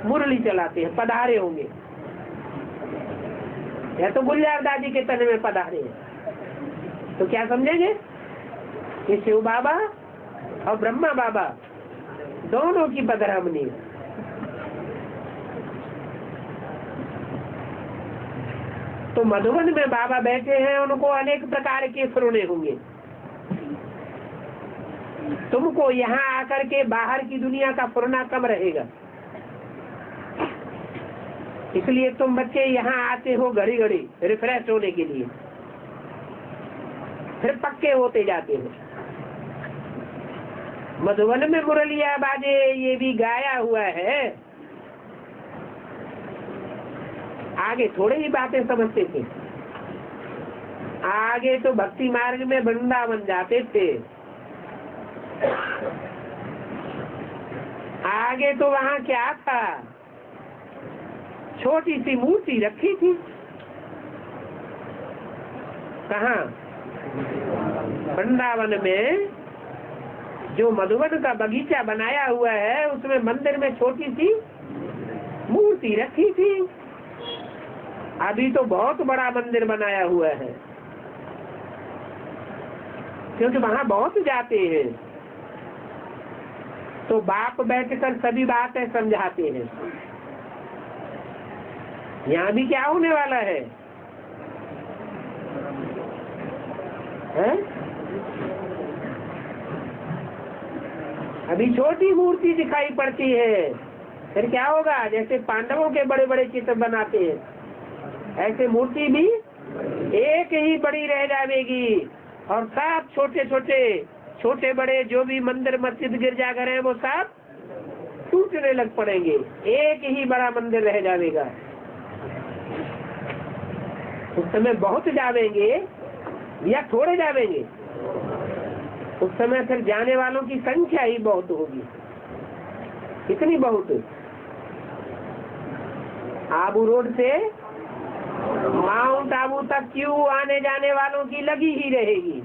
मुरली चलाते हैं, पधारे होंगे, या तो गुलजार दादी के तन में पधारे हैं। तो क्या समझेंगे कि शिव बाबा और ब्रह्मा बाबा दोनों की पधरामनी। तो मधुबन में बाबा बैठे हैं, उनको अनेक प्रकार के फुरने होंगे। तुमको यहाँ आकर के बाहर की दुनिया का फुरना कम रहेगा, इसलिए तुम बच्चे यहाँ आते हो घड़ी घड़ी रिफ्रेश होने के लिए, फिर पक्के होते जाते हो। मधुबन में मुरलिया बाजे ये भी गाया हुआ है। आगे थोड़े ही बातें समझते थे, आगे तो भक्ति मार्ग में वृंदावन जाते थे। आगे तो वहाँ क्या था? छोटी सी मूर्ति रखी थी। कहाँ? वृंदावन में जो मधुबन का बगीचा बनाया हुआ है, उसमें मंदिर में छोटी सी मूर्ति रखी थी। अभी तो बहुत बड़ा मंदिर बनाया हुआ है, क्योंकि वहाँ बहुत जाते हैं। तो बाप बैठकर सभी बातें समझाते हैं। यहाँ भी क्या होने वाला है? हैं? अभी छोटी मूर्ति दिखाई पड़ती है, फिर क्या होगा? जैसे पांडवों के बड़े बड़े चित्र बनाते हैं, ऐसे मूर्ति भी एक ही बड़ी रह जाएगी, और सब छोटे बड़े जो भी मंदिर मस्जिद गिरजाघर हैं वो सब टूटने लग पड़ेंगे, एक ही बड़ा मंदिर रह जाएगा। उस समय बहुत जावेंगे या थोड़े जावेंगे? उस समय फिर जाने वालों की संख्या ही बहुत होगी। कितनी बहुत? आबू रोड से माउंट आबू तक क्यों आने जाने वालों की लगी ही रहेगी।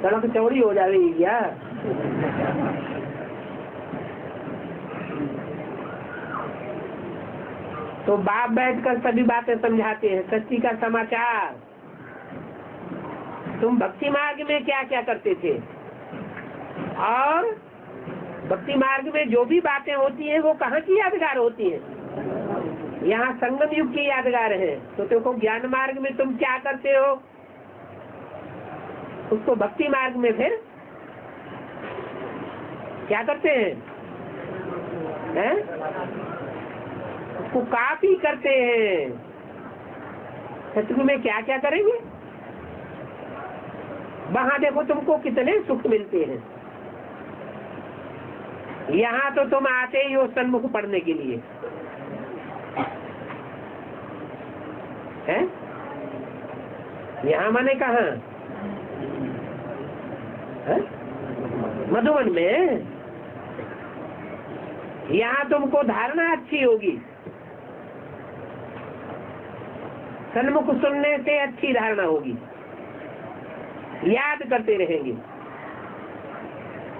सड़क चौड़ी हो जाएगी क्या? तो बाप बैठकर सभी बातें समझाते हैं, सच्ची का समाचार। तुम भक्ति मार्ग में क्या क्या करते थे, और भक्ति मार्ग में जो भी बातें होती हैं वो कहाँ की यादगार होती हैं? यहाँ संगम युग की यादगार है। तो देखो ज्ञान मार्ग में तुम क्या करते हो, उसको भक्ति मार्ग में फिर क्या करते हैं? उसको कॉपी करते हैं। सतयुग में क्या क्या करेंगे? वहां देखो तुमको कितने सुख मिलते हैं। यहाँ तो तुम आते ही हो सन्मुख पढ़ने के लिए, है? यहाँ माने कहाँ? मधुबन में। यहाँ तुमको धारणा अच्छी होगी, सन्मुख सुनने से अच्छी धारणा होगी, याद करते रहेंगे।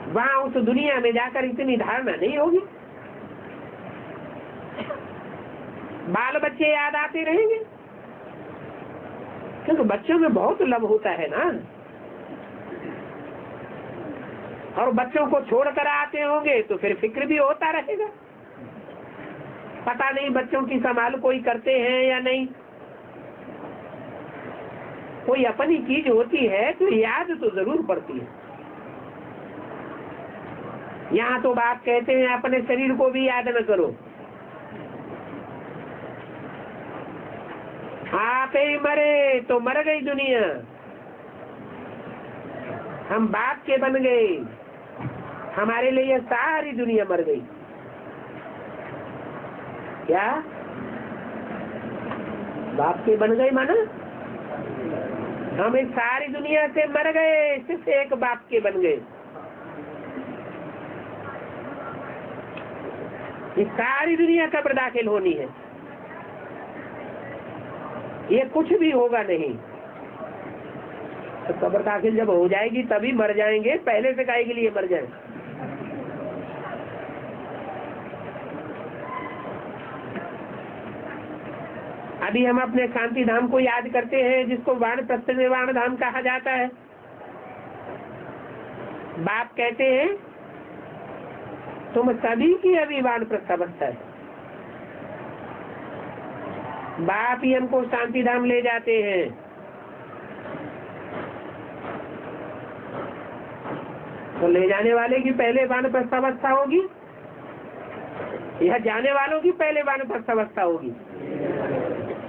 वहाँ उस दुनिया में जाकर इतनी धारणा नहीं होगी। बाल बच्चे याद आते रहेंगे, क्योंकि बच्चों में बहुत लव होता है ना, और बच्चों को छोड़कर आते होंगे तो फिर फिक्र भी होता रहेगा। पता नहीं बच्चों की संभाल कोई करते हैं या नहीं। कोई अपनी चीज होती है तो याद तो जरूर पड़ती है। यहाँ तो बाप कहते हैं अपने शरीर को भी याद न करो, आप ही मरे तो मर गई दुनिया। हम बाप के बन गए, हमारे लिए सारी दुनिया मर गई। क्या बाप के बन गए माना? हम इस सारी दुनिया से मर गए, सिर्फ एक बाप के बन गए। इस सारी दुनिया कब्र दाखिल होनी है, ये कुछ भी होगा नहीं। तो कब्र दाखिल जब हो जाएगी तभी मर जाएंगे, पहले से काहे के लिए मर जाए? अभी हम अपने शांति धाम को याद करते हैं, जिसको वानप्रस्थ निर्वाण धाम कहा जाता है। बाप कहते हैं तुम सभी की अभी वानप्रस्थ अवस्था है। बाप ही हमको शांति धाम ले जाते हैं। तो ले जाने वाले की पहले वानप्रस्थ अवस्था होगी, यह जाने वालों की पहले वानप्रस्थ अवस्था होगी।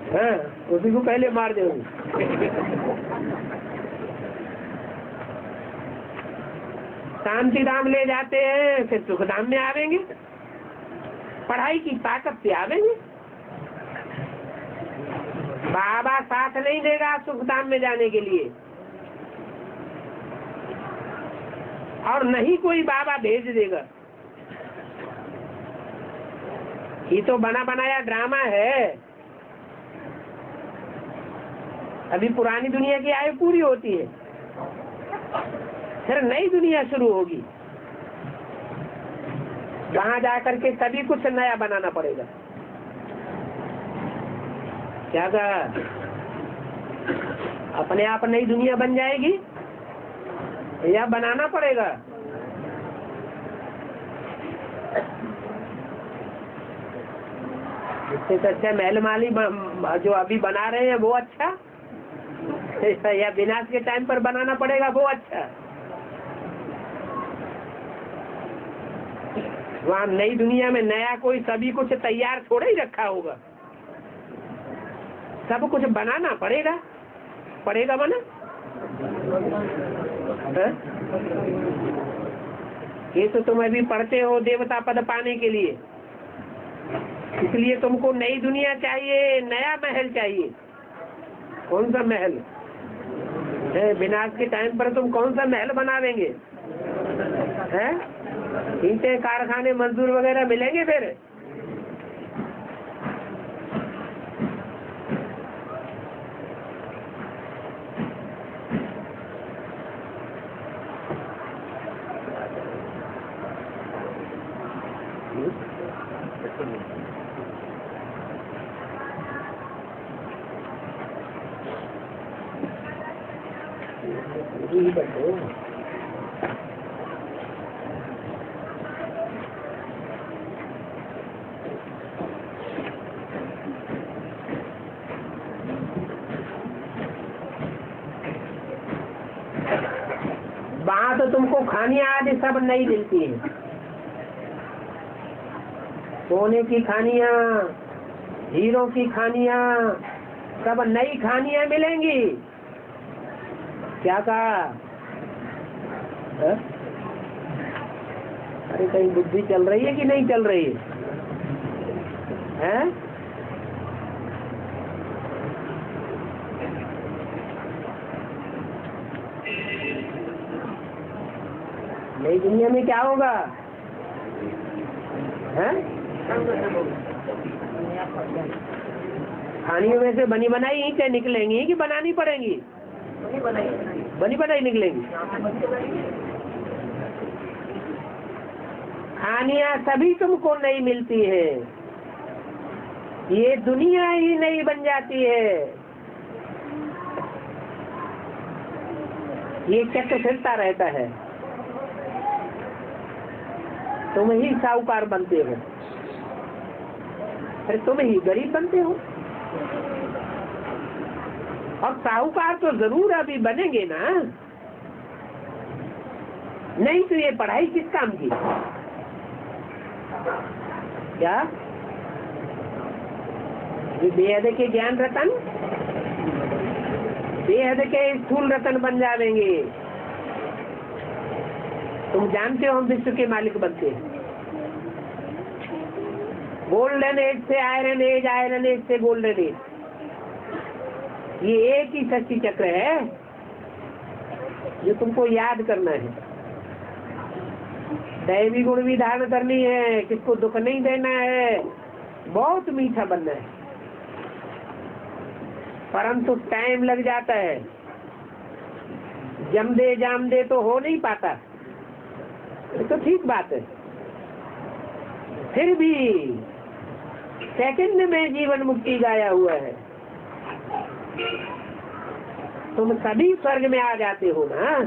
हाँ, उसी को पहले मार देंगे। शांति धाम ले जाते हैं, फिर सुख धाम में आवेंगे, पढ़ाई की ताकत से आवेंगे। बाबा साथ नहीं देगा सुख धाम में जाने के लिए, और नहीं कोई बाबा भेज देगा। ये तो बना बनाया ड्रामा है। अभी पुरानी दुनिया की आयु पूरी होती है, फिर नई दुनिया शुरू होगी। वहां जाकर के सभी कुछ नया बनाना पड़ेगा। क्या कहा? अपने आप नई दुनिया बन जाएगी या बनाना पड़ेगा? इससे अच्छा महल माली जो अभी बना रहे हैं वो अच्छा, या विनाश के टाइम पर बनाना पड़ेगा वो अच्छा? वहाँ नई दुनिया में नया कोई सभी कुछ तैयार थोड़ा ही रखा होगा। सब कुछ बनाना पड़ेगा, पड़ेगा बना है? ये तो तुम अभी पढ़ते हो देवता पद पाने के लिए, इसलिए तुमको नई दुनिया चाहिए, नया महल चाहिए। कौन सा महल है? विनाश के टाइम पर तुम कौन सा महल बनावेंगे? हैं? ईंटें, कारखाने, मजदूर वगैरह मिलेंगे फिर? वहाँ तो तुमको खानियाँ आदि सब नई मिलती है, सोने की खानियाँ, हीरो की खानियाँ, सब नई खानियाँ मिलेंगी। क्या कहा? अरे कहीं बुद्धि चल रही है कि नहीं चल रही है? नई दुनिया में क्या होगा? हैं? खानियों में से बनी बनाई ईंटें निकलेंगी कि बनानी पड़ेंगी? बनी बनाई निकलेंगी। खानियाँ सभी तुमको नहीं मिलती है, ये दुनिया ही नहीं बन जाती है। ये चक्र फिरता रहता है, तुम ही साहूकार बनते हो, फिर तुम ही गरीब बनते हो। और साहूकार तो जरूर अभी बनेंगे ना, नहीं तो ये पढ़ाई किस काम की? क्या बेहद के ज्ञान रतन, बेहद के स्थूल रतन बन जाएंगे। तुम जानते हो हम विश्व के मालिक बनते हैं। गोल्डन एज से आयरन एज, आयरन एज से गोल्डन एज, ये एक ही शक्ति चक्र है जो तुमको याद करना है। दैवी गुण भी धारण करनी है, किसको दुख नहीं देना है, बहुत मीठा बनना है, परंतु टाइम लग जाता है। जम दे जाम दे तो हो नहीं पाता, ये तो ठीक बात है। फिर भी सेकंड में जीवन मुक्ति गाया हुआ है। तुम सभी स्वर्ग में आ जाते हो ना,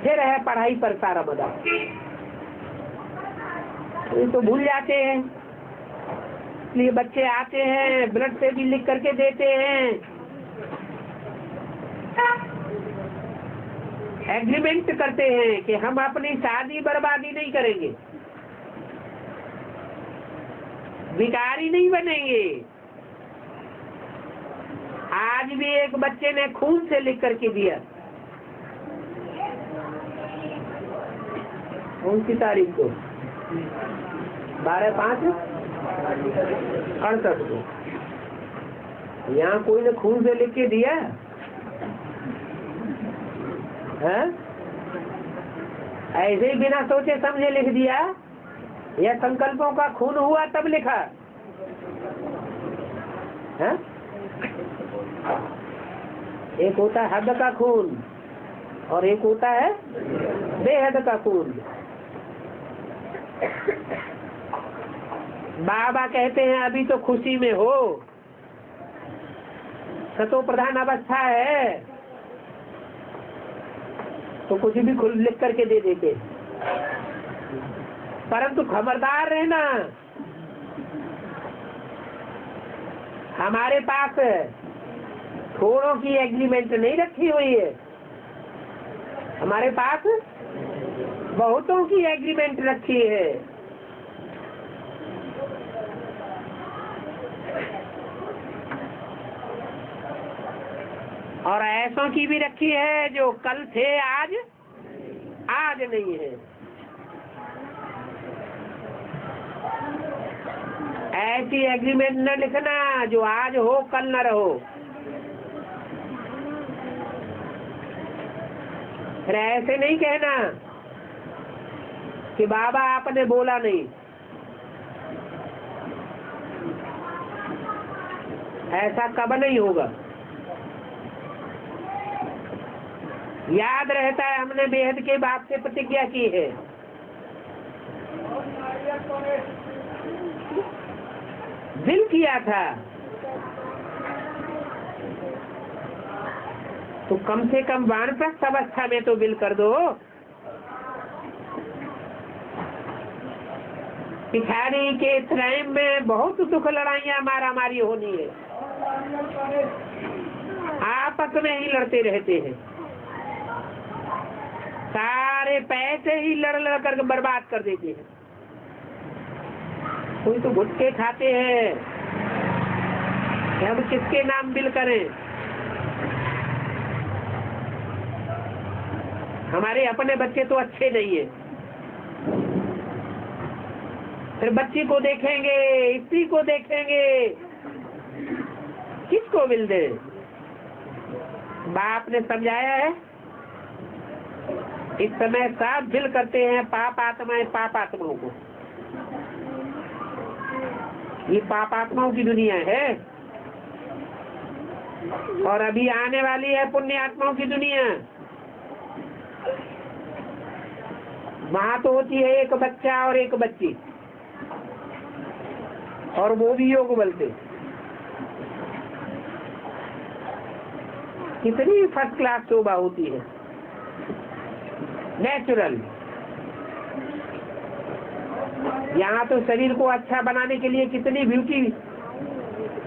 फिर है पढ़ाई पर सारा मजा। ये तो भूल जाते हैं, इसलिए बच्चे आते हैं ब्लड से भी लिख करके देते हैं, एग्रीमेंट करते हैं कि हम अपनी शादी बर्बादी नहीं करेंगे, भिखारी नहीं बनेंगे। आज भी एक बच्चे ने खून से लिख करके दिया, कौन सी तारीख को? 12/5/68 को। यहाँ कोई ने खून से लिख के दिया है? ऐसे ही बिना सोचे समझे लिख दिया, या संकल्पों का खून हुआ तब लिखा है? एक होता है हद का खून और एक होता है बेहद का खून। बाबा कहते हैं अभी तो खुशी में हो, सतो प्रधान अवस्था है, तो कुछ भी खुद लिख करके दे देते, परंतु खबरदार रहना, हमारे पास थोड़ों की एग्रीमेंट नहीं रखी हुई है, हमारे पास बहुतों की एग्रीमेंट रखी है। और ऐसों की भी रखी है जो कल थे आज नहीं है। ऐसी एग्रीमेंट न लिखना जो आज हो कल न रहो। फिर ऐसे नहीं कहना कि बाबा आपने बोला नहीं। ऐसा कब नहीं होगा। याद रहता है हमने बेहद के बाप से प्रतिज्ञा की है। दिल किया था तो कम से कम वानप्रस्थ अवस्था में तो बिल कर दो। पिछाड़ी के टाइम में बहुत दुख लड़ाइयाँ मारा मारी होनी है। आपस में ही लड़ते रहते हैं। सारे पैसे ही लड़ कर बर्बाद कर देते हैं। कोई तो गुटके खाते हैं कि हम किसके नाम बिल करें। हमारे अपने बच्चे तो अच्छे नहीं है। फिर बच्ची को देखेंगे, स्त्री को देखेंगे, किसको बिल दे। बाप ने समझाया है इस समय सब बिल करते हैं पाप आत्माओं को। ये पाप आत्माओं की दुनिया है और अभी आने वाली है पुण्य आत्माओं की दुनिया। वहां तो होती है एक बच्चा और एक बच्ची, और वो भी योग बोलते। कितनी फर्स्ट क्लास शोभा होती है, नेचुरल। यहाँ तो शरीर को अच्छा बनाने के लिए कितनी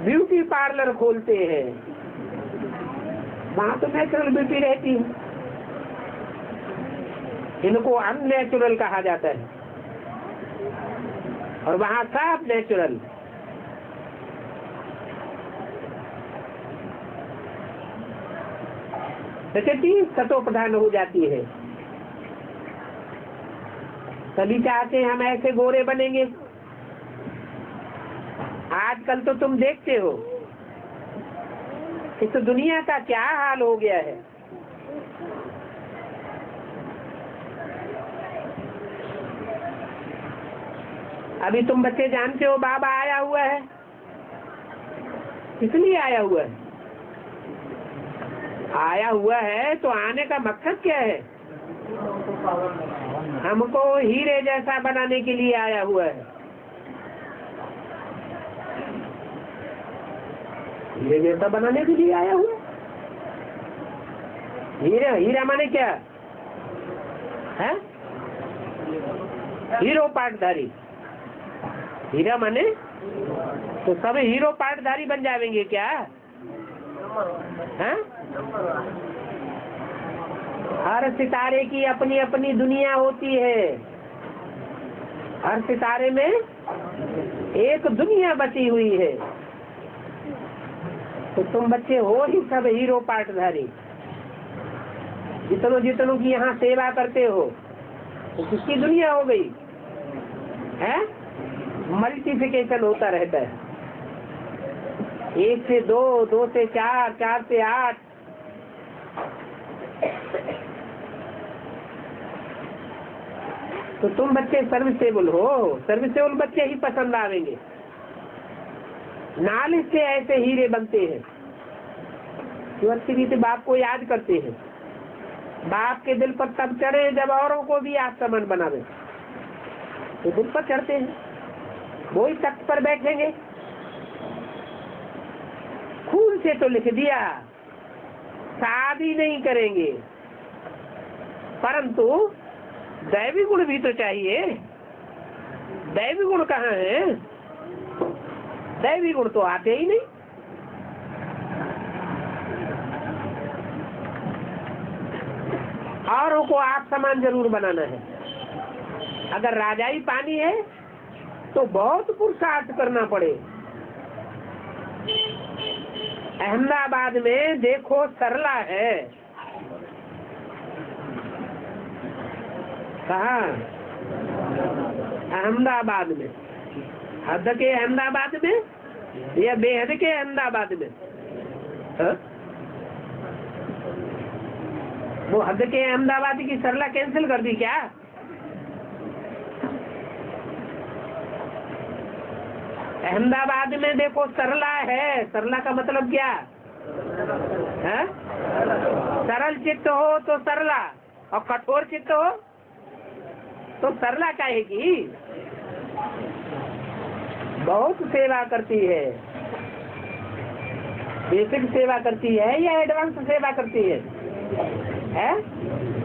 ब्यूटी पार्लर खोलते हैं। वहाँ तो नेचुरल ब्यूटी रहती है। इनको अननेचुरल कहा जाता है और वहाँ सब नेचुरल। प्रकृति सतो प्रधान हो जाती है। सभी चाहते हैं हम ऐसे गोरे बनेंगे। आजकल तो तुम देखते हो इस दुनिया का क्या हाल हो गया है। अभी तुम बच्चे जानते हो बाबा आया हुआ है, इसलिए आया हुआ है। आया हुआ है तो आने का मकसद क्या है? हमको हीरे जैसा बनाने के लिए आया हुआ है। हीरे जैसा बनाने के लिए आया हुआ है। हीरा माने क्या है? हीरो पाटधारी। हीरा माने तो सब हीरो पाटधारी बन जाएंगे क्या? है? हर सितारे की अपनी अपनी दुनिया होती है। हर सितारे में एक दुनिया बची हुई है। तो तुम बच्चे हो ही सब हीरो पाटधारी। जितनों की यहाँ सेवा करते हो तो किसकी दुनिया हो गई है? मल्टीप्लिकेशन होता रहता है। 1 से 2, 2 से 4, 4 से 8। तो तुम बच्चे सर्विसेबल हो। सर्विसेबल बच्चे ही पसंद आवेंगे। नालिश से ऐसे हीरे बनते हैं जो अच्छी रीति बाप को याद करते हैं। बाप के दिल पर तब चढ़े जब औरों को भी आसमान बनावे। तो दिल पर चढ़ते हैं, वो ही तख्त पर बैठेंगे। खून से तो लिख दिया शादी नहीं करेंगे, परंतु दैवी गुण भी तो चाहिए। दैवी गुण कहाँ है? दैवी गुण तो आते ही नहीं। औरों को आप समान जरूर बनाना है। अगर राजाई पानी है तो बहुत पुरुषार्थ करना पड़े। अहमदाबाद में देखो सरला है। कहाँ? अहमदाबाद में। हद के अहमदाबाद में या बेहद के अहमदाबाद में? हा? वो हद के अहमदाबाद की सरला कैंसिल कर दी क्या? अहमदाबाद में देखो सरला है। सरला का मतलब क्या है? सरल चित्त हो तो सरला, और कठोर चित्त हो तो सरला कहेगी। बहुत सेवा करती है। बेसिक सेवा करती है या एडवांस सेवा करती है?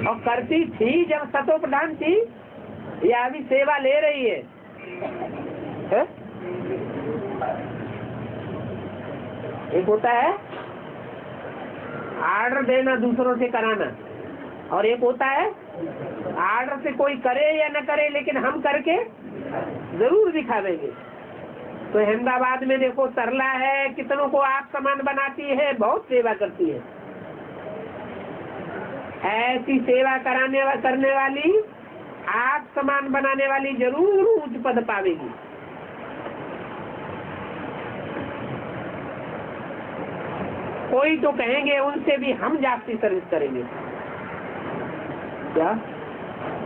और करती थी जब सतोप्रधान थी, या अभी सेवा ले रही है? एक होता है आर्डर देना, दूसरों से कराना, और एक होता है आर्डर से कोई करे या न करे लेकिन हम करके जरूर दिखा देंगे। तो अहमदाबाद में देखो सरला है, कितनों को आप समान बनाती है, बहुत सेवा करती है। ऐसी सेवा करने वाली, आप समान बनाने वाली जरूर उच्च पद पावेगी। कोई तो कहेंगे उनसे भी हम जास्ती सर्विस करेंगे। क्या?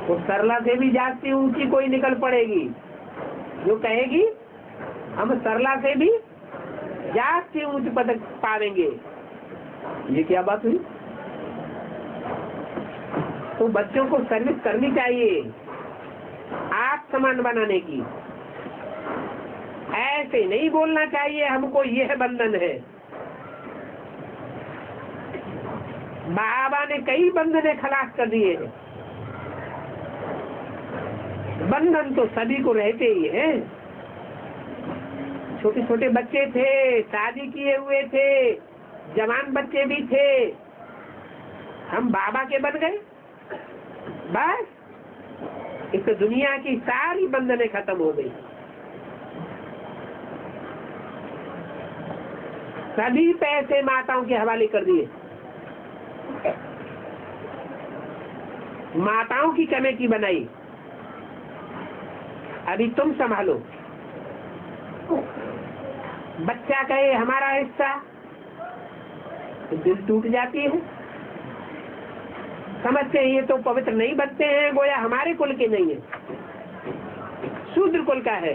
वो सरला से भी जास्ती ऊंची कोई निकल पड़ेगी जो कहेगी हम सरला से भी जास्ती ऊंच पद पावेंगे। ये क्या बात हुई? तो बच्चों को सर्विस करनी चाहिए आप समान बनाने की। ऐसे नहीं बोलना चाहिए हमको यह बंधन है। बाबा ने कई बंधने खलास कर दिए हैं। बंधन तो सभी को रहते ही हैं। छोटे छोटे बच्चे थे, शादी किए हुए थे, जवान बच्चे भी थे, हम बाबा के बन गए। बस इस दुनिया की सारी बंधने खत्म हो गई। सभी पैसे माताओं के हवाले कर दिए। माताओं की कमेटी बनाई, अभी तुम संभालो। बच्चा कहे हमारा हिस्सा, तो दिल टूट जाती है। समझते हैं ये तो पवित्र नहीं बनते हैं, गोया हमारे कुल के नहीं है, शूद्र कुल का है।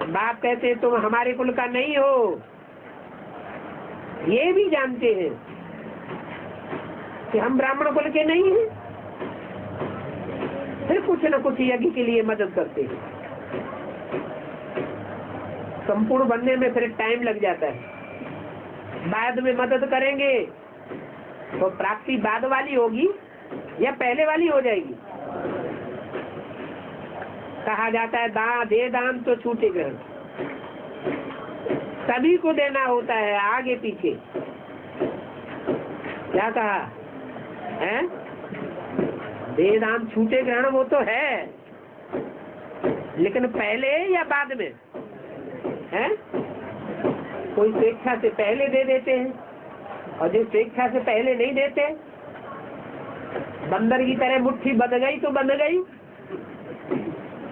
बाप कहते हैं तुम हमारे कुल का नहीं हो। ये भी जानते हैं कि हम ब्राह्मण कुल के नहीं हैं, फिर कुछ न कुछ यज्ञ के लिए मदद करते हैं। संपूर्ण बनने में फिर टाइम लग जाता है। बाद में मदद करेंगे तो प्राप्ति बाद वाली होगी या पहले वाली हो जाएगी? कहा जाता है दे दान तो छूटे ग्रहण। सभी को देना होता है, आगे पीछे। क्या कहा है? दे दान छूटे ग्रहण, वो तो है, लेकिन पहले या बाद में है? कोई स्वेच्छा से पहले दे देते हैं, और जो स्वेच्छा से पहले नहीं देते, बंदर की तरह मुट्ठी बंध गई तो बंध गई।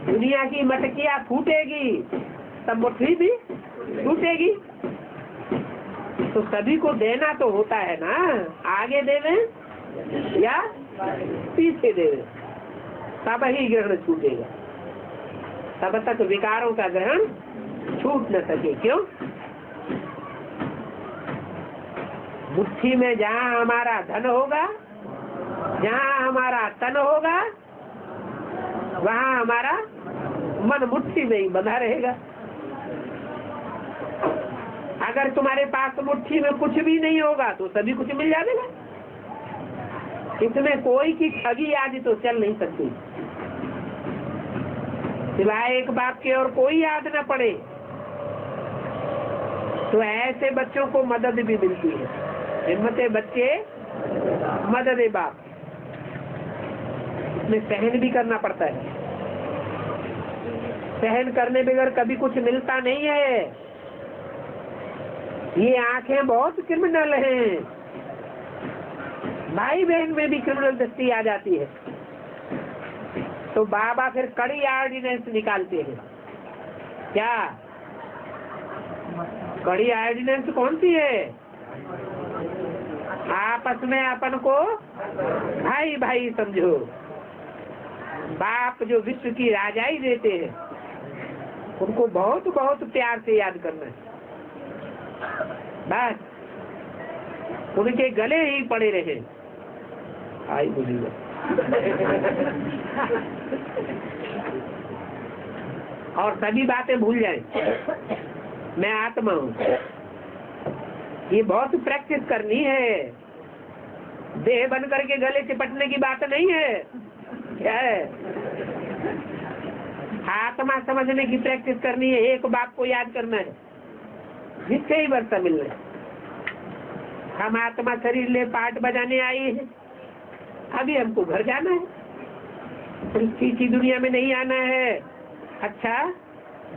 दुनिया की मटकियां फूटेगी तब मुट्ठी भी टूटेगी। तो सभी को देना तो होता है ना, आगे देवे या पीछे देवे, तब ही ग्रहण छूटेगा। तब तक विकारों का ग्रहण छूट न सके। क्यों? मुट्ठी में जहाँ हमारा धन होगा, जहाँ हमारा तन होगा, वहाँ हमारा मन मुट्ठी में ही बंधा रहेगा। अगर तुम्हारे पास मुट्ठी में कुछ भी नहीं होगा तो सभी कुछ मिल जाएगा। इसमें कोई की ठगी आदि तो चल नहीं सकती, सिवाय एक बाप के और कोई याद न पड़े। तो ऐसे बच्चों को मदद भी मिलती है। हिम्मते बच्चे मदद बाप, इसमें सहन भी करना पड़ता है। सहन करने बगैर कभी कुछ मिलता नहीं है। ये आंखें बहुत क्रिमिनल हैं, भाई बहन में भी क्रिमिनल दृष्टि आ जाती है। तो बाबा फिर कड़ी ऑर्डिनेंस निकालते हैं। क्या कड़ी ऑर्डिनेंस कौन सी है? आपस में अपन को भाई भाई समझो। बाप जो विश्व की राजाई देते हैं उनको बहुत बहुत प्यार से याद करना है, बस उनके गले ही पड़े रहे। आई बोलिए और सभी बातें भूल जाए, मैं आत्मा हूँ। ये बहुत प्रैक्टिस करनी है, देह बन करके गले चिपटने की बात नहीं है। क्या है? आत्मा समझने की प्रैक्टिस करनी है। एक बाप को याद करना है जिससे ही वर्षा मिल रहा है। हम आत्मा शरीर ले पाठ बजाने आई है, अभी हमको घर जाना है, इसी दुनिया में नहीं आना है। अच्छा,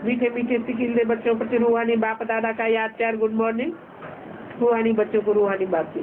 मीठे मीठे सिकिल बच्चों पर रूहानी बाप दादा का याद प्यार, गुड मॉर्निंग। रूहानी बच्चों को रूहानी बात की